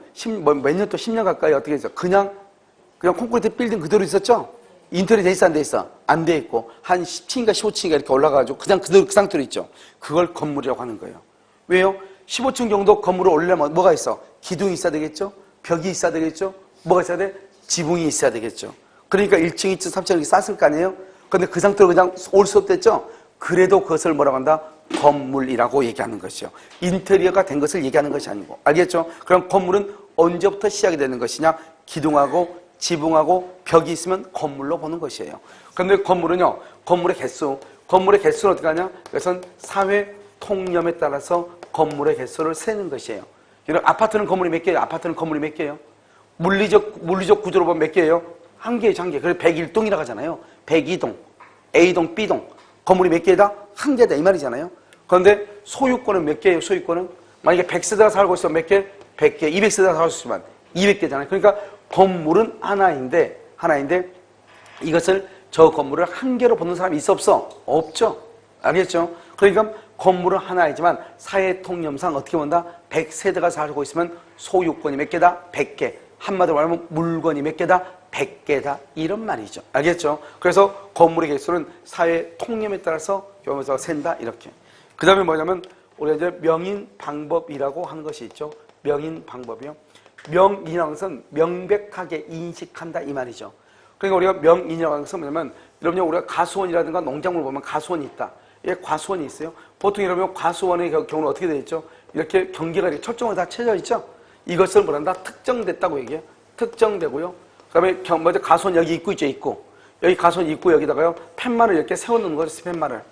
몇 년 또 10년 가까이 어떻게 했어? 그냥 콘크리트 빌딩 그대로 있었죠? 인테리어 돼 있어, 안 돼 있어? 안 돼 있고, 한 10층인가 15층인가 이렇게 올라가가지고 그냥 그대로 그 상태로 있죠. 그걸 건물이라고 하는 거예요. 왜요? 15층 정도 건물을 올리려면 뭐가 있어? 기둥이 있어야 되겠죠? 벽이 있어야 되겠죠? 뭐가 있어야 돼? 지붕이 있어야 되겠죠. 그러니까 1층, 2층, 3층 이렇게 쌌을 거 아니에요? 근데 그 상태로 그냥 올 수 없댔죠? 그래도 그것을 뭐라고 한다? 건물이라고 얘기하는 것이죠. 인테리어가 된 것을 얘기하는 것이 아니고. 알겠죠? 그럼 건물은 언제부터 시작이 되는 것이냐? 기둥하고 지붕하고 벽이 있으면 건물로 보는 것이에요. 그런데 건물은요, 건물의 개수는 어떻게 하냐? 그것은 사회 통념에 따라서 건물의 개수를 세는 것이에요. 아파트는 건물이 몇 개예요? 물리적 구조로 보면 몇 개예요? 한 개죠, 한 개. 그래서 101동이라고 하잖아요. 102동, A동, B동. 건물이 몇 개다? 한 개다. 이 말이잖아요. 그런데 소유권은 몇 개예요? 소유권은? 만약에 100세대가 살고 있으면 몇 개? 100개. 200세대가 살고 있으면 200개잖아요. 그러니까 건물은 하나인데 이것을 저 건물을 한 개로 보는 사람이 있어 없어? 없죠. 알겠죠? 그러니까 건물은 하나이지만 사회 통념상 어떻게 본다? 100세대가 살고 있으면 소유권이 몇 개다? 100개. 한마디로 말하면 물건이 몇 개다? 100개다. 이런 말이죠. 알겠죠? 그래서 건물의 개수는 사회 통념에 따라서 경우에서 센다. 이렇게. 그 다음에 뭐냐면 우리가 이제 명인 방법이라고 하는 것이 있죠. 명인 방법이요. 명인이라는 것은 명백하게 인식한다 이 말이죠. 그러니까 우리가 명인이라고 하는 것은 뭐냐면, 여러분요, 우리가 가수원이라든가 농작물 보면 가수원이 있다. 예, 과수원이 있어요. 보통 여러분 과수원의 경우는 어떻게 되어 있죠? 이렇게 경계가 이렇게 철종으로 다 쳐져 있죠? 이것을 뭐란다? 특정됐다고 얘기해요. 특정되고요. 그 다음에 먼저 가수원 여기 입구 있죠? 입구. 여기 가수원 입구 여기다가요, 팻말을 이렇게 세워놓는 거죠. 팻말을.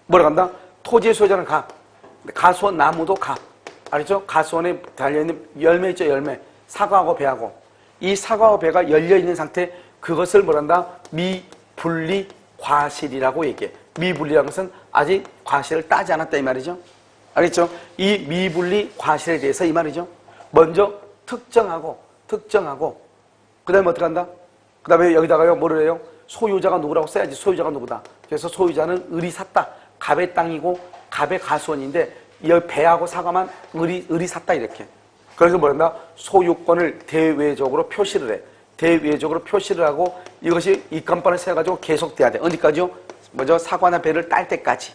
뭐라고 한다? 토지의 소유자는 갑. 가수원 나무도 갑. 알죠? 가수원에 달려있는 열매 있죠? 열매. 사과하고 배하고. 이 사과와 배가 열려있는 상태, 그것을 뭐란다? 미분리 과실이라고 얘기해. 미분리라는 것은 아직 과실을 따지 않았다 이 말이죠. 알겠죠? 이 미분리 과실에 대해서 이 말이죠. 먼저 특정하고 그 다음에 어떻게 한다? 그 다음에 여기다가요 뭐를 해요? 소유자가 누구라고 써야지. 소유자가 누구다. 그래서 소유자는 을이 샀다. 갑의 땅이고 갑의 가수원인데 여기 배하고 사과만 을이 샀다 이렇게. 그래서 뭐란다? 소유권을 대외적으로 표시를 해. 대외적으로 표시를 하고 이것이 입간판을 세워가지고 계속돼야 돼. 언제까지요? 먼저 사과나 배를 딸 때까지.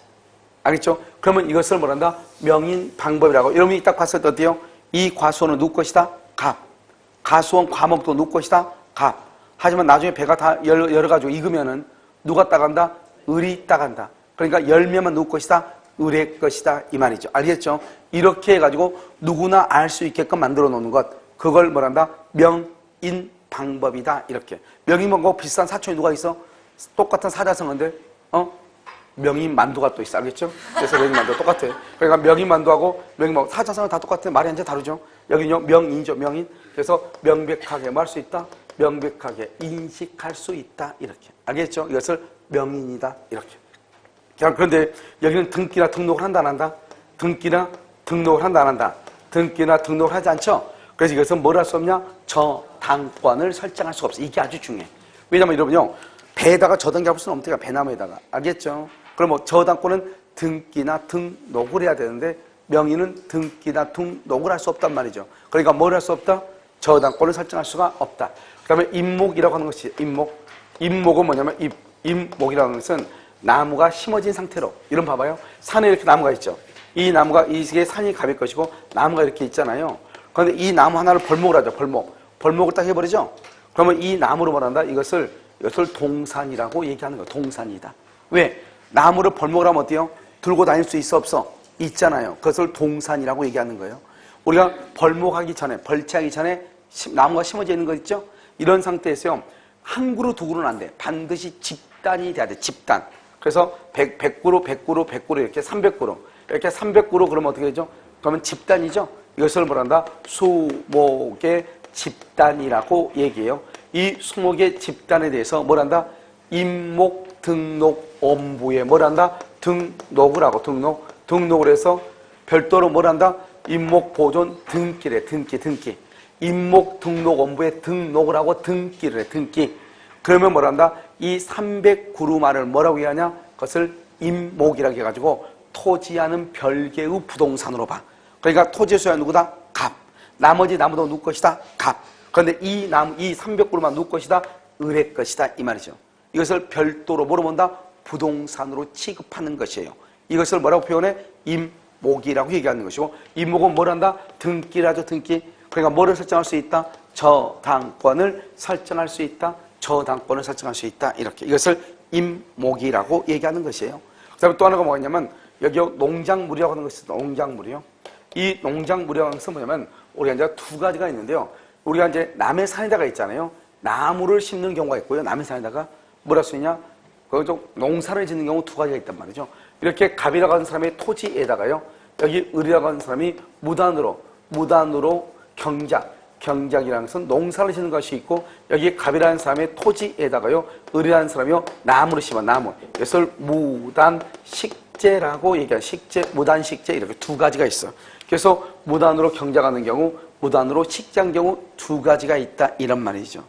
알겠죠? 그러면 이것을 뭐란다? 명인 방법이라고. 여러분이 딱 봤을 때 어때요? 이 과수원은 누구 것이다? 갑. 가수원 과목도 누구 것이다? 갑. 하지만 나중에 배가 다 열어가지고 익으면은 누가 따간다? 을이 따간다. 그러니까 열매만 누구 것이다? 을의 것이다. 이 말이죠. 알겠죠? 이렇게 해가지고 누구나 알 수 있게끔 만들어 놓는 것. 그걸 뭐란다? 명인 방법이다. 이렇게. 명인 방법 비슷한 사촌이 누가 있어? 똑같은 사자성어인데 명인만두가 또 있어. 알겠죠? 그래서 명인만두가 똑같아. 그러니까 명인만두하고 명인만두 사자성어 다 똑같아. 말이 완전 다르죠? 여기는요 명인이죠. 명인. 그래서 명백하게 뭐 할 수 있다? 명백하게 인식할 수 있다. 이렇게. 알겠죠? 이것을 명인이다. 이렇게. 그런데 여기는 등기나 등록을 한다 안 한다? 등기나 등록을 한다 안 한다? 등기나 등록을 하지 않죠? 그래서 이것은 뭘 할 수 없냐? 저당권을 설정할 수가 없어. 이게 아주 중요해. 왜냐면 여러분요, 배에다가 저당할 수는 없으니까 배나무에다가. 알겠죠? 그럼 뭐 저당권은 등기나 등록을 해야 되는데 명의는 등기나 등록을 할 수 없단 말이죠. 그러니까 뭘 할 수 없다? 저당권을 설정할 수가 없다. 그 다음에 임목이라고 하는 것이 임목. 임목은 뭐냐면 임목이라는 것은 나무가 심어진 상태로. 이런 봐봐요. 산에 이렇게 나무가 있죠. 이 나무가, 이게 산이 갑일 것이고 나무가 이렇게 있잖아요. 그런데 이 나무 하나를 벌목을 하죠. 벌목을 딱 해버리죠. 그러면 이 나무로 말한다. 이것을 동산이라고 얘기하는 거예요. 동산이다. 왜? 나무를 벌목을 하면 어때요? 들고 다닐 수 있어 없어? 있잖아요. 그것을 동산이라고 얘기하는 거예요. 우리가 벌목하기 전에, 벌채하기 전에 나무가 심어져 있는 거 있죠? 이런 상태에서요, 한 그루 두 그루는 안 돼. 반드시 집단이 돼야 돼. 집단. 그래서 100그루, 100그루, 100그루 이렇게 300그루. 이렇게 300그루 그러면 어떻게 되죠? 그러면 집단이죠? 이것을 뭐란다? 수목의 집단이라고 얘기해요. 이 수목의 집단에 대해서 뭐란다? 임목, 등록, 엄부에 뭐란다? 등록을 하고 등록을 해서 별도로 뭐란다? 임목, 보존, 등기래. 등기. 임목, 등록, 엄부에 등록을 하고 등기를 해. 등기. 그러면 뭐란다? 이 300그루만을 뭐라고 얘기하냐? 그것을 임목이라고 해가지고 토지하는 별개의 부동산으로 봐. 그러니까 토지의 소유가 누구다? 갑. 나머지 나무도 누구 것이다? 갑. 그런데 이 나무, 이 300그루만 누구 것이다? 을의 것이다. 이 말이죠. 이것을 별도로 뭐로 본다? 부동산으로 취급하는 것이에요. 이것을 뭐라고 표현해? 임목이라고 얘기하는 것이고, 임목은 뭘 한다? 등기라죠. 등기. 그러니까 뭐를 설정할 수 있다? 저당권을 설정할 수 있다. 저당권을 설정할 수 있다. 이렇게. 이것을 임목이라고 얘기하는 것이에요. 그 다음에 또 하나가 뭐가 있냐면, 여기 농작물이라고 하는 것이 있어요. 농작물이요. 이 농작물이라고 하는 것은 뭐냐면, 우리가 이제 두 가지가 있는데요. 우리가 이제 남의 산에다가 있잖아요. 나무를 심는 경우가 있고요. 남의 산에다가 뭘 할 수 있냐? 그 농사를 짓는 경우 두 가지가 있단 말이죠. 이렇게 갑이라고 하는 사람의 토지에다가요. 여기 을이라고 하는 사람이 무단으로 경작이라는 것은 농사를 짓는 것이 있고, 여기 갑이라는 사람의 토지에다가요. 을이라는 사람이요. 나무를 심어. 나무. 이것을 무단식재라고 얘기하는 식재, 무단식재 이렇게 두 가지가 있어요. 그래서 무단으로 경작하는 경우, 무단으로 식재한 경우 두 가지가 있다. 이런 말이죠.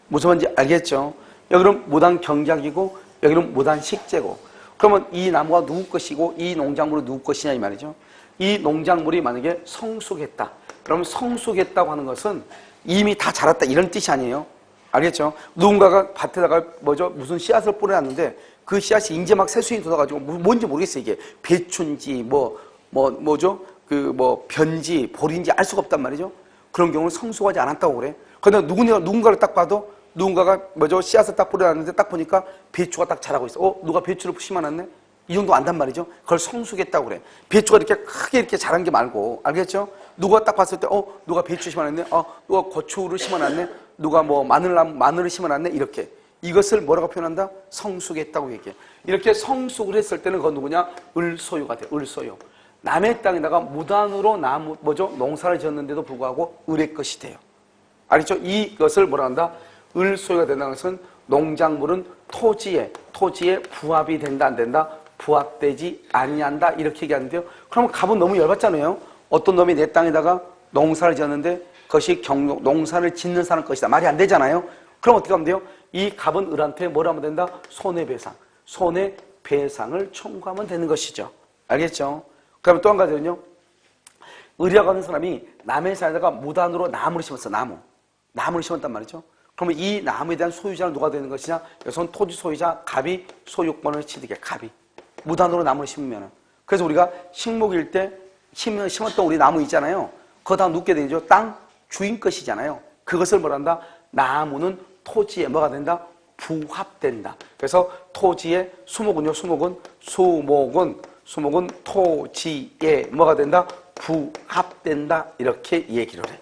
무슨 말인지 알겠죠? 여기는 무단 경작이고 여기는 무단 식재고. 그러면 이 나무가 누구 것이고 이 농작물은 누구 것이냐 이 말이죠. 이 농작물이 만약에 성숙했다. 그러면 성숙했다고 하는 것은 이미 다 자랐다 이런 뜻이 아니에요. 알겠죠? 누군가가 밭에다가 무슨 씨앗을 뿌려놨는데 그 씨앗이 이제 막 새순이 돋아가지고 뭔지 모르겠어요. 이게 배추인지 변지 볼인지 알 수가 없단 말이죠. 그런 경우는 성숙하지 않았다고 그래. 그런데 누군가를 딱 봐도 누군가가 씨앗을 딱 뿌려놨는데 딱 보니까 배추가 딱 자라고 있어. 누가 배추를 심어놨네? 이 정도 안단 말이죠. 그걸 성숙했다고 그래. 배추가 이렇게 크게 이렇게 자란 게 말고, 알겠죠? 누가 딱 봤을 때, 누가 배추 심어놨네? 누가 고추를 심어놨네? 누가 마늘을 심어놨네? 이렇게. 이것을 뭐라고 표현한다? 성숙했다고 얘기해. 이렇게 성숙을 했을 때는 그건 누구냐? 을소유가 돼. 을소유. 남의 땅에다가 무단으로 농사를 지었는데도 불구하고 을의 것이 돼요. 알겠죠? 이것을 뭐라 한다? 을소유가 된다는 것은 농작물은 토지에 부합이 된다 안 된다? 부합되지 아니한다 이렇게 얘기하는데요. 그러면 갑은 너무 열받잖아요. 어떤 놈이 내 땅에다가 농사를 지었는데 그것이 농사를 짓는 사람 것이다. 말이 안 되잖아요. 그럼 어떻게 하면 돼요? 이 갑은 을한테 뭘 하면 된다? 손해배상을 청구하면 되는 것이죠. 알겠죠? 그다음에 또 한 가지는요. 을이라고 하는 사람이 남의 산에다가 무단으로 나무를 심었어. 나무를 심었단 말이죠. 그러면 이 나무에 대한 소유자는 누가 되는 것이냐? 여기서는 토지 소유자 갑이 소유권을 취득해. 갑이 무단으로 나무를 심으면은. 그래서 우리가 식목일 때 심었던 우리 나무 있잖아요. 그거 다 눕게 되죠. 땅 주인 것이잖아요. 그것을 뭐란다? 나무는 토지에 뭐가 된다? 부합된다. 그래서 토지의 수목은요. 수목은 토지에 뭐가 된다? 부합된다. 이렇게 얘기를 해.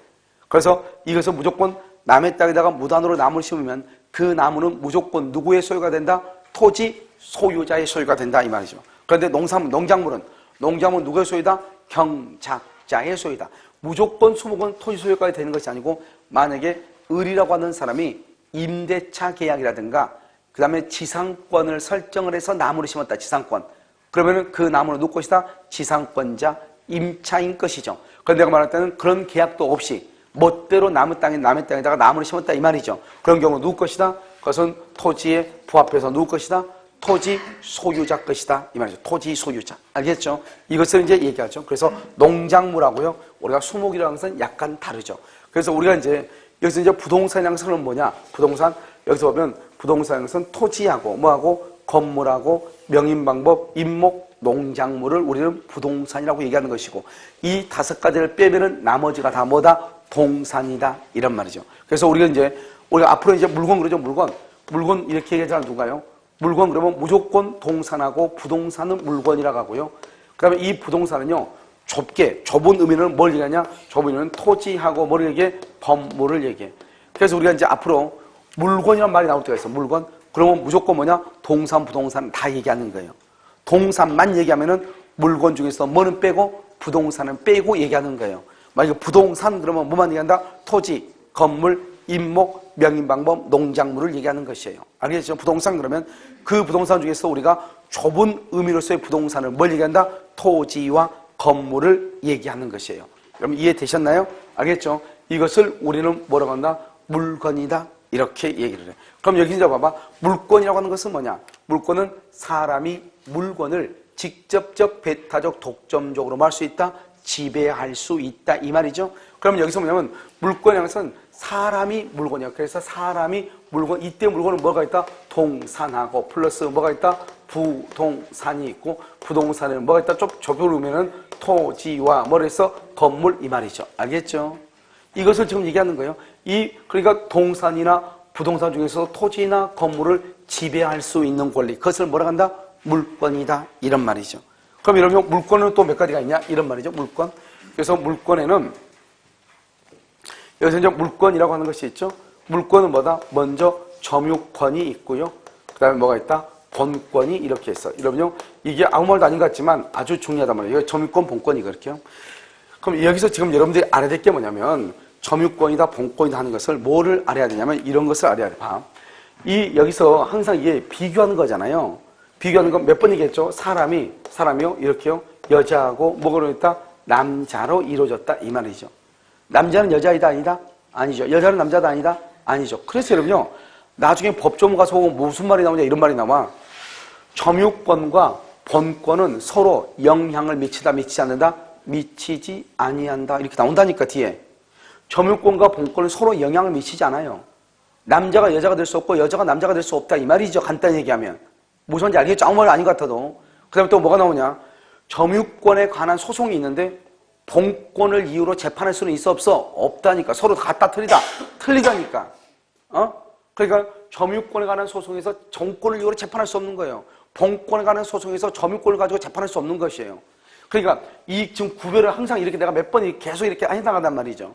그래서 이것은 무조건 남의 땅에다가 무단으로 나무를 심으면 그 나무는 무조건 누구의 소유가 된다? 토지 소유자의 소유가 된다 이 말이죠. 그런데 농작물은 누구의 소유다? 경작자의 소유다. 무조건 수목은 토지 소유가 되는 것이 아니고 만약에 을이라고 하는 사람이 임대차 계약이라든가 그 다음에 지상권을 설정을 해서 나무를 심었다. 지상권. 그러면은 그 나무는 누구 것이다? 지상권자 임차인 것이죠. 그런데 내가 말할 때는 그런 계약도 없이 멋대로 남의 땅에다가 나무를 심었다 이 말이죠. 그런 경우 누구 것이다? 그것은 토지에 부합해서 누구 것이다? 토지 소유자 것이다 이 말이죠. 토지 소유자. 알겠죠? 이것을 이제 얘기하죠. 그래서 농작물하고요. 우리가 수목이라는 것은 약간 다르죠. 그래서 우리가 여기서 이제 부동산 양성은 뭐냐? 부동산 여기서 보면 부동산 양성은 토지하고 뭐하고 건물하고 명인방법, 임목, 농작물을 우리는 부동산이라고 얘기하는 것이고 이 5가지를 빼면은 나머지가 다 뭐다? 동산이다. 이런 말이죠. 그래서 우리가 앞으로 이제 물건 그러죠. 물건 이렇게 얘기하잖아요. 누가요? 물건 그러면 무조건 동산하고 부동산은 물건이라고 하고요. 그 다음에 이 부동산은요, 좁은 의미는 뭘 얘기하냐? 좁은 의미는 토지하고 뭐를 얘기해? 건물을 얘기해. 그래서 우리가 이제 앞으로 물건이란 말이 나올 때가 있어. 물건. 그러면 무조건 뭐냐? 동산, 부동산 다 얘기하는 거예요. 동산만 얘기하면은 물건 중에서 뭐는 빼고 부동산은 빼고 얘기하는 거예요. 만약에 부동산 그러면 뭐만 얘기한다? 토지, 건물, 임목, 명인방법, 농작물을 얘기하는 것이에요. 알겠죠? 부동산 그러면 그 부동산 중에서 우리가 좁은 의미로서의 부동산을 뭘 얘기한다? 토지와 건물을 얘기하는 것이에요. 여러분 이해되셨나요? 알겠죠? 이것을 우리는 뭐라고 한다? 물건이다. 이렇게 얘기를 해. 그럼 여기 이제 봐봐. 물건이라고 하는 것은 뭐냐? 물건은 사람이 물건을 직접적, 배타적, 독점적으로 뭐 할 수 있다? 지배할 수 있다. 이 말이죠. 그럼 여기서 뭐냐면 물건이라는 것은 사람이 물건이야. 그래서 사람이 물건, 이때 물건은 뭐가 있다? 동산하고 플러스 뭐가 있다? 부동산이 있고 부동산에는 뭐가 있다? 좁혀로 보면은 토지와 뭐를 해서 건물 이 말이죠. 알겠죠? 이것을 지금 얘기하는 거예요. 그러니까 동산이나 부동산 중에서 토지나 건물을 지배할 수 있는 권리. 그것을 뭐라고 한다? 물건이다. 이런 말이죠. 그럼 이러면 물건은 또 몇 가지가 있냐? 이런 말이죠. 물건. 그래서 물건에는 여기서 이제 물건이라고 하는 것이 있죠. 물건은 뭐다? 먼저 점유권이 있고요. 그 다음에 뭐가 있다? 본권이 이렇게 있어. 이러면요. 이게 아무 말도 아닌 것 같지만 아주 중요하단 말이에요. 이거 점유권, 본권이 그렇게요. 그럼 여기서 지금 여러분들이 알아야 될 게 뭐냐면 점유권이다, 본권이다 하는 것을 뭐를 알아야 되냐면 이런 것을 알아야 돼. 봐. 여기서 항상 이게 비교하는 거잖아요. 비교하는 건 몇 번 얘기했죠? 사람이요. 이렇게요. 여자하고 뭐가 있다? 남자로 이루어졌다. 이 말이죠. 남자는 여자이다 아니다? 아니죠. 여자는 남자다 아니다? 아니죠. 그래서 여러분요. 나중에 법조문 가서 무슨 말이 나오냐 이런 말이 나와. 점유권과 본권은 서로 영향을 미치다 미치지 않는다? 미치지 아니한다. 이렇게 나온다니까 뒤에. 점유권과 본권은 서로 영향을 미치지 않아요. 남자가 여자가 될 수 없고 여자가 남자가 될 수 없다. 이 말이죠. 간단히 얘기하면. 무슨 말인지 알겠죠? 아무 말 아닌 것 같아도. 그 다음에 또 뭐가 나오냐. 점유권에 관한 소송이 있는데 본권을 이유로 재판할 수는 있어 없어? 없다니까. 서로 갖다 틀리다니까. 그러니까 점유권에 관한 소송에서 정권을 이유로 재판할 수 없는 거예요. 본권에 관한 소송에서 점유권을 가지고 재판할 수 없는 것이에요. 그러니까 지금 구별을 항상 이렇게 내가 몇 번 계속 이렇게 해나간단 말이죠.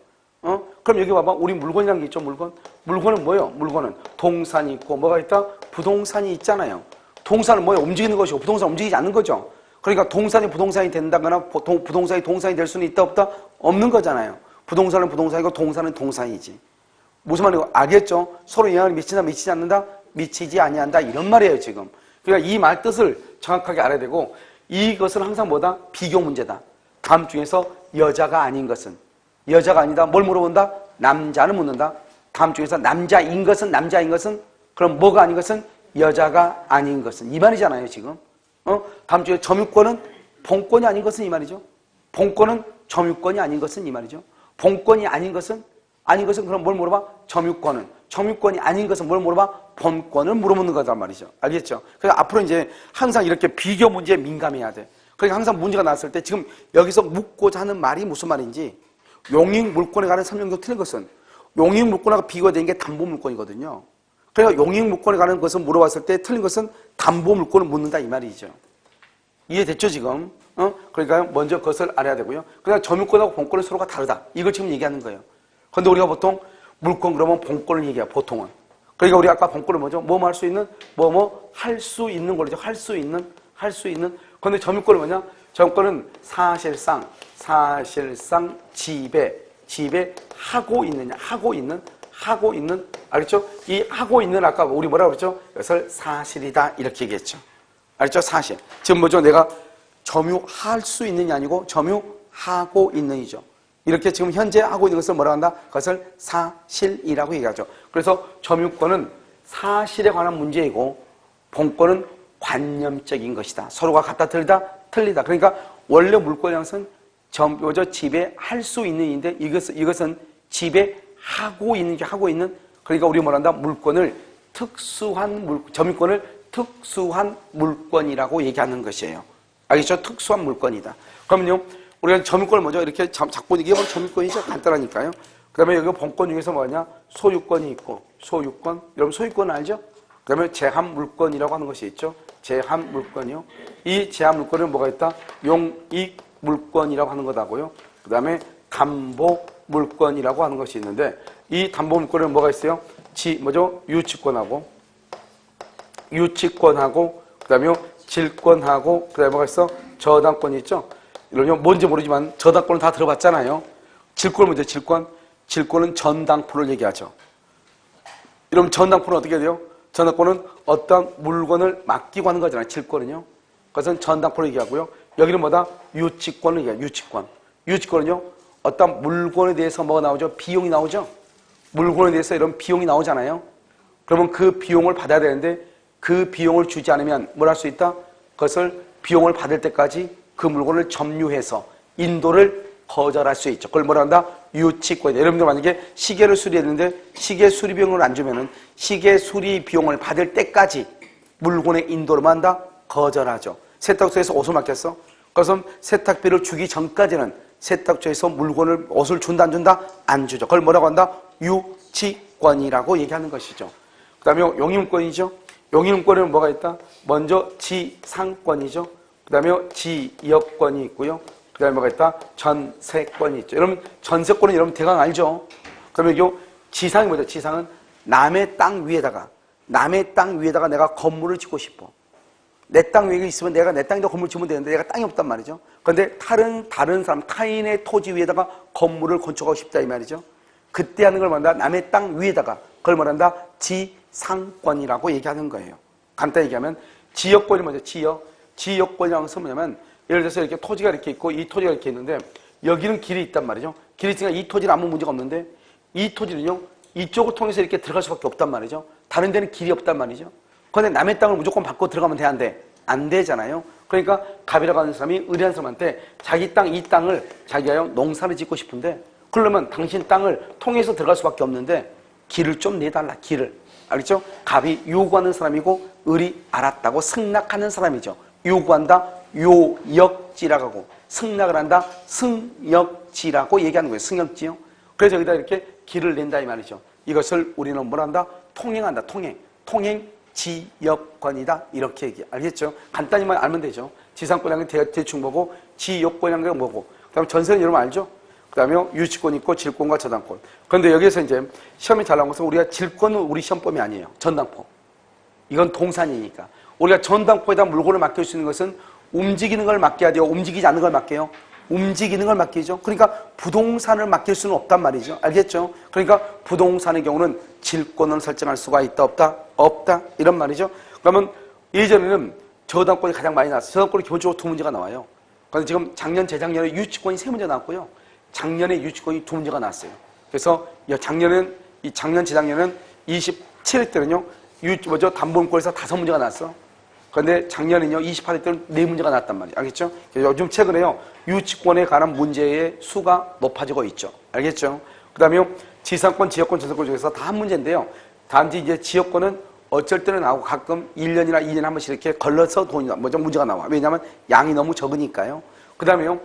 그럼 여기 봐봐. 우리 물건이라는 게 있죠, 물건. 물건은 뭐예요? 물건은 동산이 있고 뭐가 있다? 부동산이 있잖아요. 동산은 뭐예요? 움직이는 것이고 부동산은 움직이지 않는 거죠. 그러니까 동산이 부동산이 된다거나 부동산이 동산이 될 수는 있다 없다? 없는 거잖아요. 부동산은 부동산이고 동산은 동산이지. 무슨 말이고 알겠죠? 서로 영향을 미친다 미치지 않는다? 미치지 아니한다 이런 말이에요 지금. 그러니까 이 말 뜻을 정확하게 알아야 되고 이것은 항상 뭐다? 비교 문제다. 다음 중에서 여자가 아닌 것은 여자가 아니다. 뭘 물어본다? 남자는 묻는다. 다음 중에서 남자인 것은 그럼 뭐가 아닌 것은 여자가 아닌 것은 이 말이잖아요 지금. 다음 주에 점유권은 본권이 아닌 것은 이 말이죠. 본권은 점유권이 아닌 것은 이 말이죠. 본권이 아닌 것은 그럼 뭘 물어봐? 점유권이 아닌 것은 뭘 물어봐? 본권을 물어보는 거단 말이죠. 알겠죠? 그래서 앞으로 이제 항상 이렇게 비교 문제에 민감해야 돼. 그러니까 항상 문제가 났을 때 지금 여기서 묻고자 하는 말이 무슨 말인지 용익 물권에 관한 설명도 틀린 것은 용익 물권하고 비교된 게 담보 물권이거든요. 그러니까 용익 물권에 관한 것을 물어봤을 때 틀린 것은 담보 물권을 묻는다 이 말이죠. 이해됐죠 지금? 그러니까 먼저 그것을 알아야 되고요. 그냥 점유권하고 본권은 서로가 다르다. 이걸 지금 얘기하는 거예요. 그런데 우리가 보통 물권 그러면 본권을 얘기해요. 보통은. 그러니까 우리 아까 본권은 뭐죠? 할 수 있는 할 수 있는 거죠. 할 수 있는. 그런데 점유권은 뭐냐? 점유권은 사실상 지배하고 있는 알겠죠? 이 하고 있는 아까 우리 뭐라고 그랬죠? 이것을 사실이다 이렇게 얘기했죠. 알겠죠? 사실. 지금 뭐죠? 내가 점유할 수 있는이 아니고 점유하고 있는이죠. 이렇게 지금 현재 하고 있는 것을 뭐라고 한다? 그것을 사실이라고 얘기하죠. 그래서 점유권은 사실에 관한 문제이고 본권은 관념적인 것이다. 서로가 같다 틀리다. 그러니까 원래 물권이라는 것은 지배할 수 있는인데 이것은 지배하고 있는 게 하고 있는 그러니까 우리 뭐란다? 점유권을
특수한 물건이라고 얘기하는 것이에요. 알겠죠? 특수한 물건이다. 그러면요, 우리가 점유권을 먼저 이렇게 잡고 이게 바로 점유권이죠. 간단하니까요. 그 다음에 여기 본권 중에서 뭐냐? 소유권이 있고, 소유권. 여러분 소유권 알죠? 그 다음에 제한 물건이라고 하는 것이 있죠. 제한 물건이요. 이 제한 물건은 뭐가 있다? 용익 물건이라고 하는 것하고요. 그 다음에 담보 물건이라고 하는 것이 있는데, 이 담보 물건은 뭐가 있어요? 뭐죠? 유치권하고, 그 다음에 질권하고, 그 다음에 뭐가 있어? 저당권이 있죠? 이런 뭔지 모르지만 저당권은 다 들어봤잖아요. 질권 문제, 질권. 질권은 전당포를 얘기하죠. 이러면 전당포는 어떻게 돼요? 전당포는 어떤 물건을 맡기고 하는 거잖아요. 질권은요. 그것은 전당포를 얘기하고요. 여기는 뭐다? 유치권을 얘기해요. 유치권. 유치권은요. 어떤 물건에 대해서 뭐가 나오죠? 비용이 나오죠. 물건에 대해서 이런 비용이 나오잖아요. 그러면 그 비용을 받아야 되는데 그 비용을 주지 않으면 뭘 할 수 있다? 그것을 비용을 받을 때까지 그 물건을 점유해서 인도를 거절할 수 있죠. 그걸 뭐라 한다? 유치권이다. 여러분들 만약에 시계를 수리했는데 시계 수리 비용을 안 주면은 시계 수리 비용을 받을 때까지 물건의 인도를 뭐 한다? 거절하죠. 세탁소에서 옷을 맡겼어. 그것은 세탁비를 주기 전까지는 세탁소에서 물건을, 옷을 준다 안 준다? 안 주죠. 그걸 뭐라고 한다? 유치권이라고 얘기하는 것이죠. 그 다음에 용임권이죠. 용임권에는 뭐가 있다? 먼저 지상권이죠. 그 다음에 지역권이 있고요. 그 다음에 뭐가 있다? 전세권이 있죠. 여러분, 전세권은 여러분 대강 알죠? 그러면 요 지상이 뭐죠? 지상은 남의 땅 위에다가 내가 건물을 짓고 싶어. 내 땅 위에 있으면 내가 내 땅에다 건물 짓면 되는데 내가 땅이 없단 말이죠. 그런데 다른 사람, 타인의 토지 위에다가 건물을 건축하고 싶다 이 말이죠. 그때 하는 걸 말한다? 남의 땅 위에다가. 그걸 말한다? 지상권이라고 얘기하는 거예요. 간단히 얘기하면 지역권이 뭐죠? 지역권이라는 것은 뭐냐면 예를 들어서 이렇게 토지가 이렇게 있고 이 토지가 이렇게 있는데 여기는 길이 있단 말이죠. 길이 있으니까 이 토지는 아무 문제가 없는데 이 토지는요 이쪽을 통해서 이렇게 들어갈 수밖에 없단 말이죠. 다른 데는 길이 없단 말이죠. 그런데 남의 땅을 무조건 받고 들어가면 돼? 안 돼? 안 되잖아요. 그러니까 갑이라고 하는 사람이 의리한 사람한테 자기 땅, 이 땅을 자기가 농사를 짓고 싶은데 그러려면 당신 땅을 통해서 들어갈 수밖에 없는데 길을 좀 내달라. 길을. 알겠죠? 갑이 요구하는 사람이고 을이 알았다고 승낙하는 사람이죠. 요구한다. 요역지라고 하고 승낙을 한다. 승역지라고 얘기하는 거예요. 승역지요. 그래서 여기다 이렇게 길을 낸다 이 말이죠. 이것을 우리는 뭘 한다? 통행한다. 통행지역권이다. 이렇게 얘기해. 알겠죠? 간단히만 알면 되죠. 지상권이라는 게 대충 뭐고 지역권이라는 게 뭐고 그 다음에 전세는 여러분 알죠? 그 다음에 유치권이 있고 질권과 저당권. 그런데 여기에서 이제 시험이 잘 나온 것은 우리가 질권은 우리 시험범위 아니에요. 전당포. 이건 동산이니까. 우리가 전당포에다 물건을 맡길 수 있는 것은 움직이는 걸 맡겨야 돼요. 움직이지 않는 걸 맡겨요. 움직이는 걸 맡기죠. 그러니까 부동산을 맡길 수는 없단 말이죠. 알겠죠? 그러니까 부동산의 경우는 질권을 설정할 수가 있다 없다? 없다. 이런 말이죠. 그러면 예전에는 저당권이 가장 많이 나왔어요. 저당권이 기본적으로 두 문제가 나와요. 그런데 지금 작년, 재작년에 유치권이 세 문제 나왔고요. 작년에 유치권이 두 문제가 나왔어요. 그래서 작년, 재작년은 27일 때는요, 담보물권에서 5문제가 나왔어. 그런데 작년에는요, 28일 때는 4문제가 나왔단 말이에요. 알겠죠? 요즘 최근에요, 유치권에 관한 문제의 수가 높아지고 있죠. 알겠죠? 그 다음에 지상권, 지역권, 전세권 중에서 다 한 문제인데요. 단지 이제 지역권은 어쩔 때는 나오고 가끔 1년이나 2년에 한 번씩 이렇게 걸러서 문제가 나와. 왜냐하면 양이 너무 적으니까요. 그 다음에요,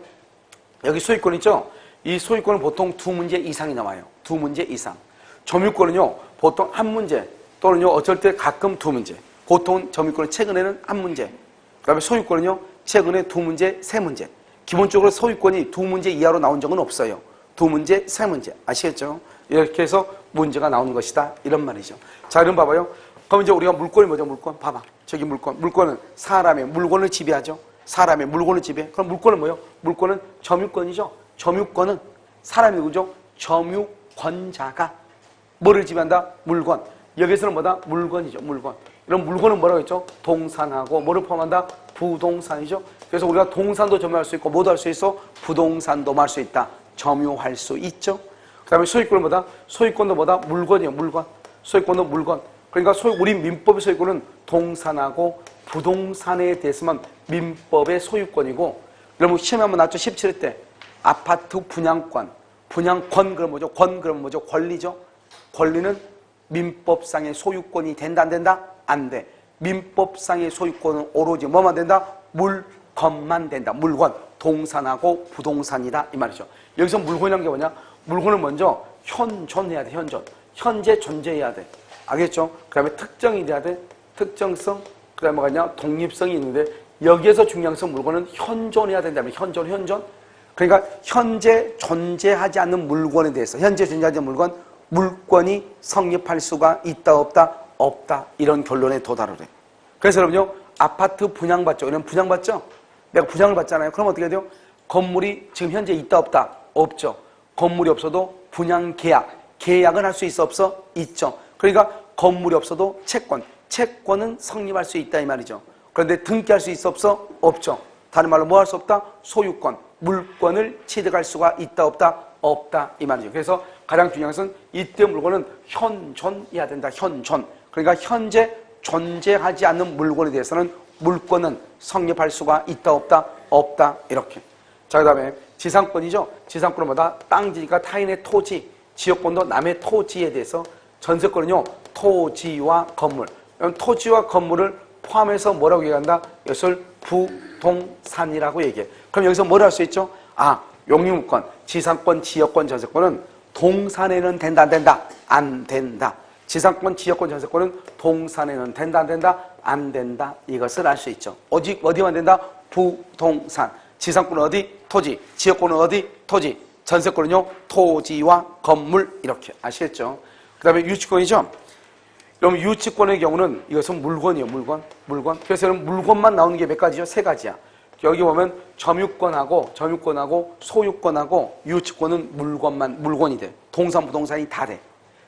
여기 소유권 있죠? 이 소유권은 보통 2문제 이상이 나와요. 2문제 이상. 점유권은요, 보통 1문제 또는요, 어쩔 때 가끔 2문제. 보통 점유권은 최근에는 1문제. 그 다음에 소유권은요, 최근에 2문제, 3문제. 기본적으로 소유권이 2문제 이하로 나온 적은 없어요. 2문제, 3문제. 아시겠죠? 이렇게 해서 문제가 나오는 것이다. 이런 말이죠. 자, 그럼 봐봐요. 그럼 이제 우리가 물건이 뭐죠? 물건. 봐봐. 저기 물건. 물건은 사람의 물건을 지배하죠. 사람의 물건을 지배. 그럼 물건은 뭐예요? 물건은 점유권이죠. 점유권은 사람이 누구죠? 점유권자가 뭐를 지배한다? 물건. 여기서는 뭐다? 물건이죠. 물건. 이런 물건은 뭐라고 했죠? 동산하고 뭐를 포함한다? 부동산이죠. 그래서 우리가 동산도 점유할 수 있고 뭐도 할 수 있어? 부동산도 할 수 있다. 점유할 수 있죠. 그 다음에 소유권은 뭐다? 소유권도 뭐다? 물건이에요. 물건. 소유권도 물건. 그러니까 우리 민법의 소유권은 동산하고 부동산에 대해서만 민법의 소유권이고, 여러분 시험에 한번 나왔죠? 17회 때. 아파트 분양권. 분양권 그럼 뭐죠? 권 그럼 뭐죠? 권리죠. 권리는 민법상의 소유권이 된다 안 된다? 안 돼. 민법상의 소유권은 오로지 뭐만 된다? 물건만 된다. 물건, 동산하고 부동산이다 이 말이죠. 여기서 물건이라는 게 뭐냐? 물건을 먼저 현존해야 돼. 현재 존재해야 돼. 알겠죠? 그 다음에 특정이 돼야 돼. 특정성, 그 다음에 뭐냐? 독립성이 있는데 여기에서 중요한 것은 물건은 현존해야 된다면 현존. 그러니까 현재 존재하지 않는 물건에 대해서 현재 존재하지 않는 물건이 성립할 수가 있다 없다 이런 결론에 도달을 해. 그래서 여러분요 아파트 분양받죠. 이런 분양받죠? 내가 분양을 받잖아요. 그럼 어떻게 돼요? 건물이 지금 현재 있다 없죠. 건물이 없어도 분양 계약은 할 수 있어 없어? 있죠. 그러니까 건물이 없어도 채권은 성립할 수 있다 이 말이죠. 그런데 등기할 수 있어 없어? 없죠. 다른 말로 뭐 할 수 없다? 소유권, 물권을 취득할 수가 있다 없다 이 말이죠. 그래서 가장 중요한 것은 이때 물건은 현존해야 된다. 현존. 그러니까 현재 존재하지 않는 물건에 대해서는 물권은 성립할 수가 있다 없다 이렇게. 자, 그 다음에 지상권이죠. 지상권은 뭐다? 땅지니까 타인의 토지, 지역권도 남의 토지에 대해서. 전세권은요 토지와 건물. 토지와 건물을 포함해서 뭐라고 얘기한다? 이것을 부동산이라고 얘기해. 그럼 여기서 뭘 할 수 있죠? 용유권, 지상권, 지역권, 전세권은 동산에는 된다 안 된다? 안 된다. 지상권, 지역권, 전세권은 동산에는 된다 안 된다? 안 된다. 이것을 알 수 있죠. 어디만 된다? 부동산. 지상권은 어디? 토지. 지역권은 어디? 토지. 전세권은요 토지와 건물 이렇게 아시겠죠? 그 다음에 유치권이죠. 그럼 유치권의 경우는 이것은 물건이에요. 물건. 그래서 여러분 물건만 나오는 게 몇 가지죠? 세 가지야. 여기 보면 점유권하고 소유권하고 유치권은 물건이 돼. 동산, 부동산이 다 돼.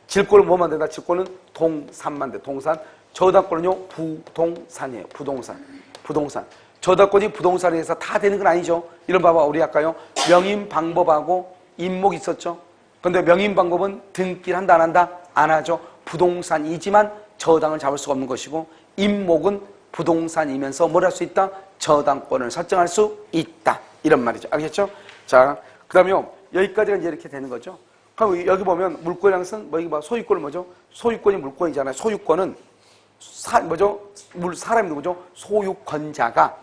질권은 뭐만 된다? 질권은 동산만 돼. 동산. 저당권은요 부동산이에요. 부동산. 저당권이 부동산에 대해서 다 되는 건 아니죠. 이런 봐봐. 우리 아까요 명인 방법하고 임목 있었죠. 근데 명인 방법은 등기를 한다 안 한다? 안 하죠. 부동산이지만 저당을 잡을 수가 없는 것이고 임목은 부동산이면서 뭘 할 수 있다? 저당권을 설정할 수 있다. 이런 말이죠. 알겠죠? 자, 그 다음에요. 여기까지가 이제 이렇게 되는 거죠. 그럼 여기 보면 물권이라는 것은 여기 봐. 소유권은 뭐죠? 소유권이 물권이잖아요. 소유권은 사람이 누구죠? 소유권자가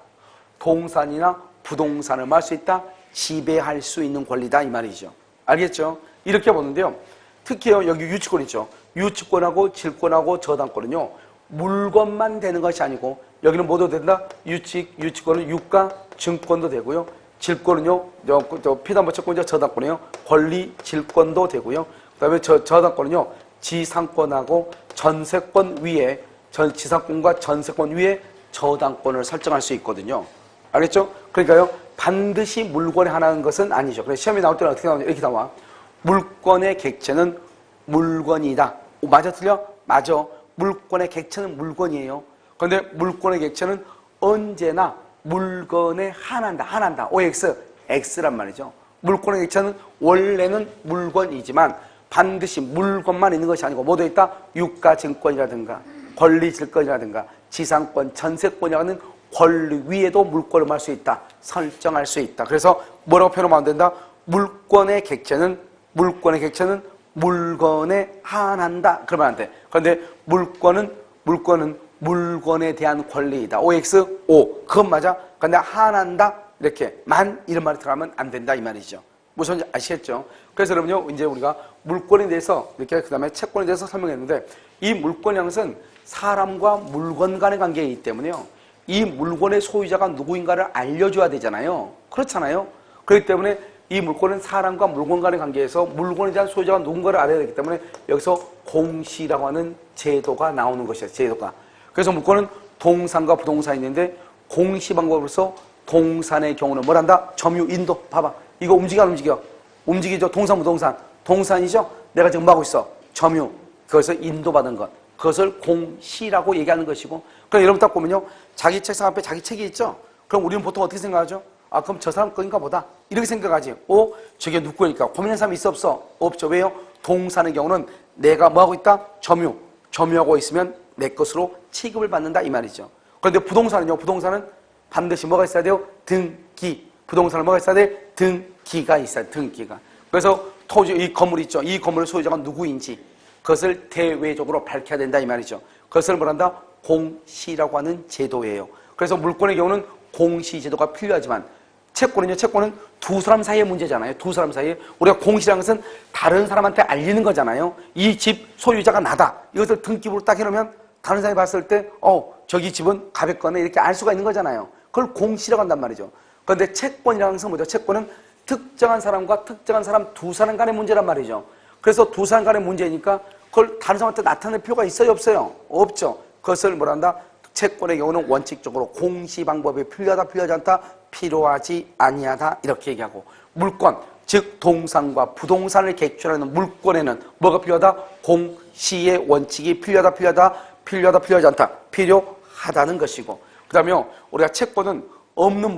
동산이나 부동산을 말 수 있다? 지배할 수 있는 권리다. 이 말이죠. 알겠죠? 이렇게 보는데요. 특히요, 여기 유치권 있죠. 유치권하고 질권하고 저당권은요, 물건만 되는 것이 아니고, 여기는 뭐도 된다? 유치권은 유가, 증권도 되고요. 질권은요, 피담보 채권이죠. 저당권이요. 권리, 질권도 되고요. 그 다음에 저당권은요, 지상권하고 전세권 위에, 지상권과 전세권 위에 저당권을 설정할 수 있거든요. 알겠죠? 그러니까요, 반드시 물건에 하나는 것은 아니죠. 그래서 시험에 나올 때는 어떻게 나오냐? 이렇게 나와. 물권의 객체는 물건이다. 맞아, 틀려? 맞아. 물권의 객체는 물건이에요. 그런데 물권의 객체는 언제나 물건에 한한다. OX, X란 말이죠. 물권의 객체는 원래는 물건이지만 반드시 물건만 있는 것이 아니고 뭐도 있다? 유가 증권이라든가 권리 질권이라든가 지상권, 전세권이라는 권리 위에도 물권을 할 수 있다. 설정할 수 있다. 그래서 뭐라고 표현하면 안 된다? 물권의 객체는 물건에 한한다. 그러면 안 돼. 그런데 물권은 물건에 대한 권리이다. OX, O. 그건 맞아. 그런데 한한다. 이렇게만 이런 말이 들어가면 안 된다. 이 말이죠. 무슨 아시겠죠? 그래서 여러분요, 이제 우리가 물권에 대해서 이렇게 그 다음에 채권에 대해서 설명했는데 이 물권이라는 것은 사람과 물건 간의 관계이기 때문에요. 이 물건의 소유자가 누구인가를 알려줘야 되잖아요. 그렇잖아요. 그렇기 때문에 이 물권은 사람과 물건 간의 관계에서 물건에 대한 소유자가 누군가를 알아야 되기 때문에 여기서 공시라고 하는 제도가 나오는 것이에요. 제도가. 그래서 물권은 동산과 부동산이 있는데 공시 방법으로서 동산의 경우는 뭘 한다? 점유, 인도. 봐봐. 이거 움직여 안 움직여? 움직이죠. 동산, 부동산. 동산이죠. 내가 지금 뭐 하고 있어? 점유. 그것을 인도받은 것. 그것을 공시라고 얘기하는 것이고. 그럼 여러분 딱 보면요. 자기 책상 앞에 자기 책이 있죠. 그럼 우리는 보통 어떻게 생각하죠? 그럼 저 사람 거인가 보다. 이렇게 생각하지. 저게 누구 거니까. 고민하는 사람이 있어 없어? 없죠. 왜요? 동산의 경우는 내가 뭐 하고 있다? 점유하고 있으면 내 것으로 취급을 받는다 이 말이죠. 그런데 부동산은요. 부동산은 반드시 뭐가 있어야 돼요? 등기. 부동산은 뭐가 있어야 돼? 등기가 있어요. 등기가. 그래서 토지, 이 건물 있죠. 이 건물의 소유자가 누구인지 그것을 대외적으로 밝혀야 된다 이 말이죠. 그것을 뭐란다? 공시라고 하는 제도예요. 그래서 물권의 경우는 공시 제도가 필요하지만 채권은 두 사람 사이의 문제잖아요. 두 사람 사이에. 우리가 공시라는 것은 다른 사람한테 알리는 거잖아요. 이 집 소유자가 나다. 이것을 등기부로 딱 해놓으면 다른 사람이 봤을 때 저기 집은 가백거네 이렇게 알 수가 있는 거잖아요. 그걸 공시라고 한단 말이죠. 그런데 채권이라는 것은 뭐죠? 채권은 특정한 사람과 특정한 사람 두 사람 간의 문제란 말이죠. 그래서 두 사람 간의 문제니까 그걸 다른 사람한테 나타낼 필요가 있어요? 없어요? 없죠. 그것을 뭐라 한다? 채권의 경우는 원칙적으로 공시 방법이 필요하다, 필요하지 않다, 필요하지 아니하다 이렇게 얘기하고, 물권, 즉 동산과 부동산을 객출하는 물권에는 뭐가 필요하다? 공시의 원칙이 필요하다, 필요하지 않다, 필요하다는 것이고, 그 다음에 우리가 채권은 없는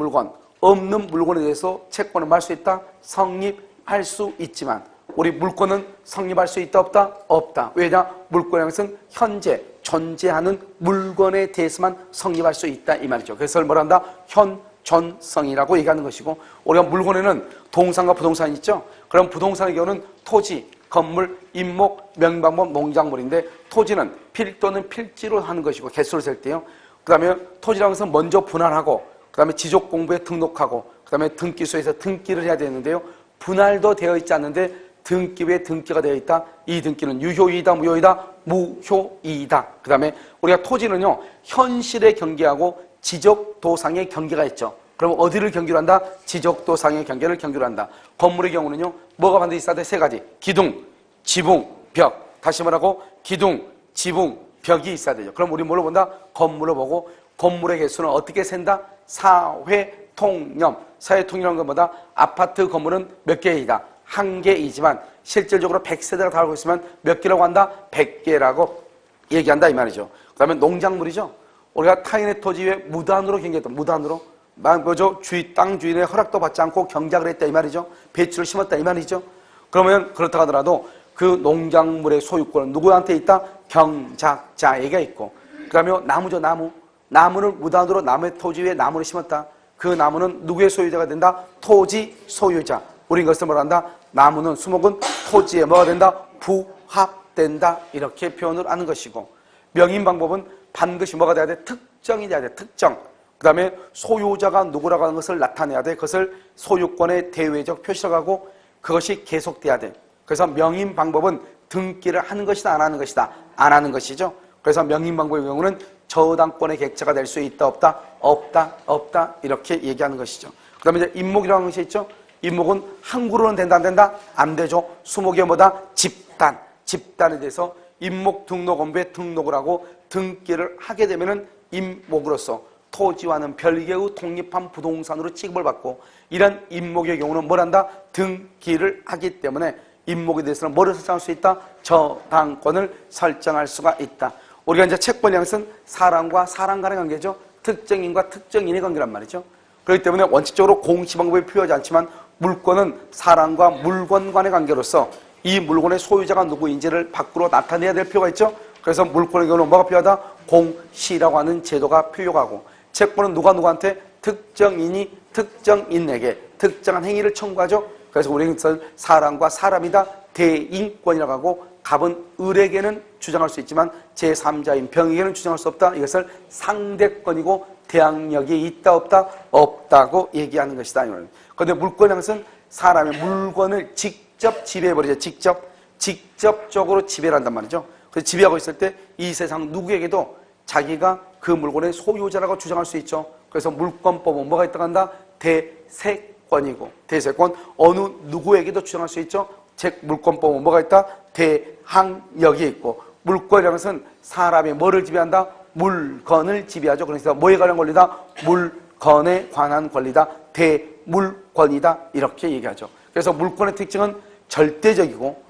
물건에 대해서 채권을 말 수 있다, 성립할 수 있지만 우리 물권은 성립할 수 있다, 없다? 없다. 왜냐? 물권이라는 것은 현재 존재하는 물건에 대해서만 성립할 수 있다 이 말이죠. 그래서 뭐라 한다? 현존성이라고 얘기하는 것이고, 우리가 물건에는 동산과 부동산이 있죠. 그럼 부동산의 경우는 토지, 건물, 임목, 명의방법, 농작물인데, 토지는 필 또는 필지로 하는 것이고 개수를 셀 때요. 그 다음에 토지라는 것은 먼저 분할하고, 그 다음에 지적공부에 등록하고, 그 다음에 등기소에서 등기를 해야 되는데요. 분할도 되어 있지 않는데 등기부에 등기가 되어 있다. 이 등기는 유효이다, 무효이다? 무효이다. 그 다음에 우리가 토지는요, 현실의 경계하고 지적도상의 경계가 있죠. 그럼 어디를 경계로 한다? 지적도상의 경계를 경계로 한다. 건물의 경우는요, 뭐가 반드시 있어야 돼? 세 가지. 기둥, 지붕, 벽. 다시 말하고 기둥, 지붕, 벽이 있어야 되죠. 그럼 우리 뭘로 본다? 건물로 보고, 건물의 개수는 어떻게 센다? 사회통념. 사회통념은 것보다 아파트 건물은 몇 개이다? 한 개이지만 실질적으로 100세대가 다 알고 있으면 몇 개라고 한다? 100개라고 얘기한다 이 말이죠. 그 다음에 농작물이죠. 우리가 타인의 토지 위에 무단으로 경계했다. 무단으로. 땅 주인의 허락도 받지 않고 경작을 했다 이 말이죠. 배추를 심었다 이 말이죠. 그러면 그렇다 하더라도 그 농작물의 소유권은 누구한테 있다? 경작자에게 있고, 그 다음에 나무죠. 나무를 무단으로 남의 토지 위에 나무를 심었다. 그 나무는 누구의 소유자가 된다? 토지 소유자. 우린 그것을 뭐라 한다? 나무는, 수목은 토지에 뭐가 된다? 부합된다. 이렇게 표현을 하는 것이고, 명인 방법은 반드시 뭐가 돼야 돼? 특정이 돼야 돼. 특정. 그 다음에 소유자가 누구라고 하는 것을 나타내야 돼. 그것을 소유권의 대외적 표시라고 하고, 그것이 계속돼야 돼. 그래서 명인 방법은 등기를 하는 것이다, 안 하는 것이다? 안 하는 것이죠. 그래서 명인 방법의 경우는 저당권의 객체가 될 수 있다, 없다? 없다. 이렇게 얘기하는 것이죠. 그 다음에 이제 임목이라는 것이 있죠. 임목은 한 그루는 된다, 안 된다? 안 되죠. 수목이 뭐다? 집단에 대해서 임목 등록원부에 등록을 하고 등기를 하게 되면은 임목으로서 토지와는 별개의 독립한 부동산으로 취급을 받고, 이런 임목의 경우는 뭘 한다? 등기를 하기 때문에 임목에 대해서는 뭐를 설정할 수 있다? 저당권을 설정할 수가 있다. 우리가 이제 채권이라는 것은 사람과 사람 간의 관계죠. 특정인과 특정인의 관계란 말이죠. 그렇기 때문에 원칙적으로 공시 방법이 필요하지 않지만 물권은 사람과 물건 간의 관계로서 이 물건의 소유자가 누구인지를 밖으로 나타내야 될 필요가 있죠. 그래서 물권의 경우는 뭐가 필요하다? 공시라고 하는 제도가 필요하고, 채권은 누구한테? 특정인이 특정인에게 특정한 행위를 청구하죠. 그래서 우리는 이것을 사람과 사람이다, 대인권이라고 하고, 갑은 을에게는 주장할 수 있지만 제3자인 병에게는 주장할 수 없다. 이것을 상대권이고 대항력이 있다, 없다? 없다고 얘기하는 것이다. 그런데 물권이라는 것은 사람의 물건을 직접 지배해버리죠. 직접적으로 지배를 한단 말이죠. 그래서 지배하고 있을 때 이 세상 누구에게도 자기가 그 물건의 소유자라고 주장할 수 있죠. 그래서 물권법은 뭐가 있다고 한다? 대세권이고, 대세권, 어느 누구에게도 주장할 수 있죠. 즉 물권법은 뭐가 있다? 대항력이 있고, 물권이라는 것은 사람이 뭐를 지배한다? 물건을 지배하죠. 그래서 뭐에 관한 권리다? 물건에 관한 권리다. 대물권이다. 이렇게 얘기하죠. 그래서 물권의 특징은 절대적이고,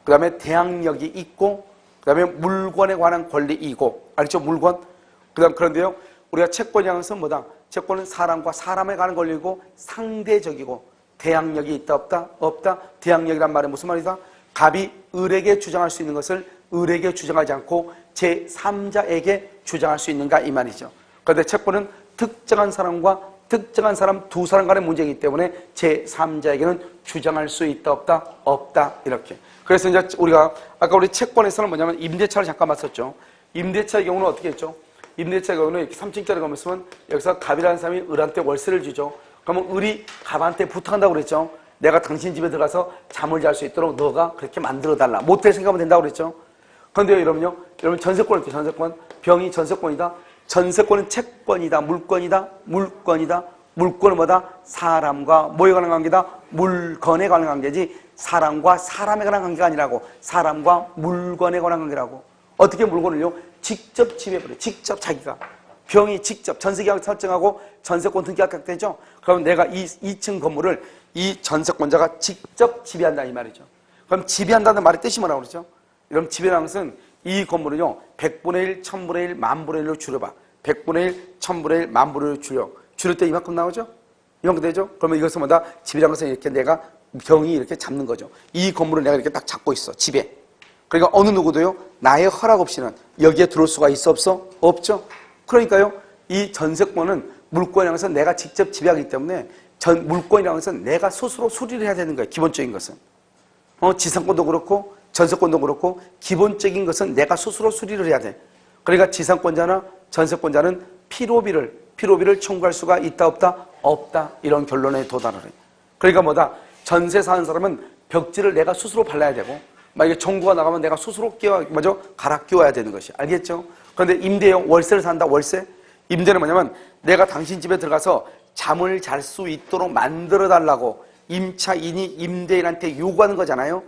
그 다음에 대항력이 있고, 그 다음에 물건에 관한 권리이고, 알죠? 물건. 그런데요, 우리가 채권이라는 것은 뭐다? 채권은 사람과 사람에 관한 권리이고 상대적이고, 대항력이 있다, 없다? 없다. 대항력이란 말은 무슨 말이다? 갑이 을에게 주장할 수 있는 것을 을에게 주장하지 않고 제3자에게 주장할 수 있는가 이 말이죠. 그런데 채권은 특정한 사람과 특정한 사람 두 사람 간의 문제이기 때문에 제3자에게는 주장할 수 있다, 없다? 없다. 이렇게. 그래서 이제 우리가 아까 우리 채권에서는 뭐냐면 임대차를 잠깐 봤었죠. 임대차의 경우는 어떻게 했죠? 임대차 경우는 이렇게 3층짜리 건물 쓰면 여기서 갑이라는 사람이 을한테 월세를 주죠. 그러면 을이 갑한테 부탁한다고 그랬죠. 내가 당신 집에 들어가서 잠을 잘 수 있도록 너가 그렇게 만들어달라. 모텔 생각하면 된다고 그랬죠. 그런데 여러분요, 여러분 전세권을 때 전세권, 병이 전세권이다. 전세권은 채권이다, 물권이다, 물권이다. 물권은 뭐다? 사람과 뭐에 관한 관계다? 물건에 관한 관계지 사람과 사람에 관한 관계가 아니라고. 사람과 물건에 관한 관계라고. 어떻게 물건을요? 직접 지배해버려. 직접 자기가. 병이 직접 전세계약 설정하고 전세권 등기가 되죠. 그러면 내가 이 2층 건물을 이 전세권자가 직접 지배한다 이 말이죠. 그럼 지배한다는 말의 뜻이 뭐라고 그러죠? 그럼 지배라는 것은 이 건물은요 100분의 1, 1000분의 1, 10,000분의 1로 줄여봐. 100분의 1, 1000분의 1, 10,000분의 1로 줄여. 줄일 때 이만큼 나오죠? 이만큼 되죠? 그러면 이것은 뭐다? 지배라는 것은 이렇게 내가 병이 이렇게 잡는 거죠. 이 건물을 내가 이렇게 딱 잡고 있어. 지배. 그러니까 어느 누구도요 나의 허락 없이는 여기에 들어올 수가 있어 없어? 없죠. 그러니까요 이 전세권은 물권이라는 것은 내가 직접 지배하기 때문에 물권이라는 것은 내가 스스로 수리를 해야 되는 거예요. 기본적인 것은 지상권도 그렇고 전세권도 그렇고 기본적인 것은 내가 스스로 수리를 해야 돼. 그러니까 지상권자나 전세권자는 피로비를 청구할 수가 있다 없다? 없다. 이런 결론에 도달을 해. 그러니까 뭐다? 전세 사는 사람은 벽지를 내가 스스로 발라야 되고 만약에 정부가 나가면 내가 스스로 갈아 끼워야 되는 것이. 알겠죠? 그런데 임대요. 월세를 산다. 월세. 임대는 뭐냐면 내가 당신 집에 들어가서 잠을 잘 수 있도록 만들어 달라고 임차인이 임대인한테 요구하는 거잖아요.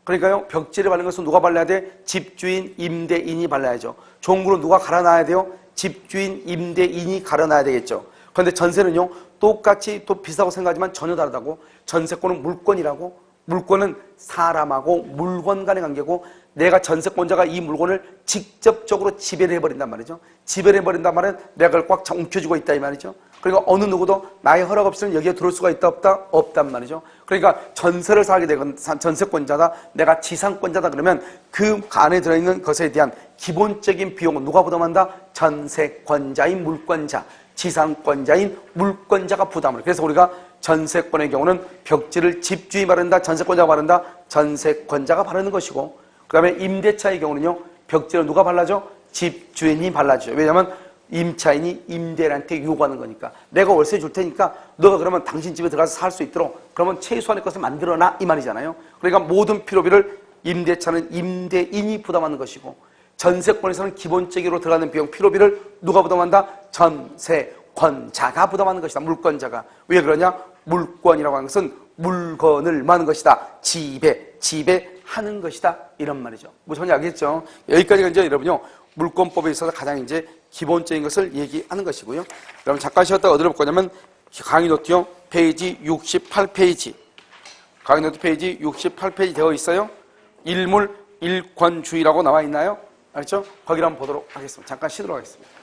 그러니까요. 벽지를 바르는 것은 누가 발라야 돼? 집주인, 임대인이 발라야죠. 종구는 누가 갈아놔야 돼요? 집주인, 임대인이 갈아놔야 되겠죠. 그런데 전세는요. 똑같이 또 비슷하고 생각하지만 전혀 다르다고. 전세권은 물권이라고. 물권은 사람하고 물건 간의 관계고 내가 전세권자가 이 물건을 직접적으로 지배를 해버린단 말이죠. 지배를 해버린단 말은 내가 그걸 꽉 움켜쥐고 있다 이 말이죠. 그러니까 어느 누구도 나의 허락 없이는 여기에 들어올 수가 있다 없다? 없단 말이죠. 그러니까 전세를 사게 되건 전세권자다 내가 지상권자다 그러면 그 안에 들어있는 것에 대한 기본적인 비용은 누가 부담한다? 전세권자인 물권자, 지상권자인 물권자가 부담을. 그래서 우리가 전세권의 경우는 벽지를 집주인이 바른다, 전세권자가 바른다, 전세권자가 바르는 것이고 그 다음에 임대차의 경우는요 벽지를 누가 발라줘? 집주인이 발라줘요. 왜냐하면 임차인이 임대인한테 요구하는 거니까. 내가 월세 줄 테니까 너가 그러면 당신 집에 들어가서 살 수 있도록 그러면 최소한의 것을 만들어놔 이 말이잖아요. 그러니까 모든 필요비를 임대차는 임대인이 부담하는 것이고 전세권에서는 기본적으로 들어가는 비용 필요비를 누가 부담한다? 전세권자가 부담하는 것이다. 물권자가. 왜 그러냐? 물권이라고 하는 것은 물건을 마는 것이다. 지배하는 것이다. 이런 말이죠. 뭐 전혀 알겠죠? 여기까지가 이제 여러분요 물권법에 있어서 가장 이제 기본적인 것을 얘기하는 것이고요. 여러분 잠깐 쉬었다가 어디로 볼 거냐면 강의 노트요 페이지 68페이지. 강의 노트 페이지 68페이지 되어 있어요. 일물 일권주의라고 나와 있나요? 알죠? 거기를 한번 보도록 하겠습니다. 잠깐 쉬도록 하겠습니다.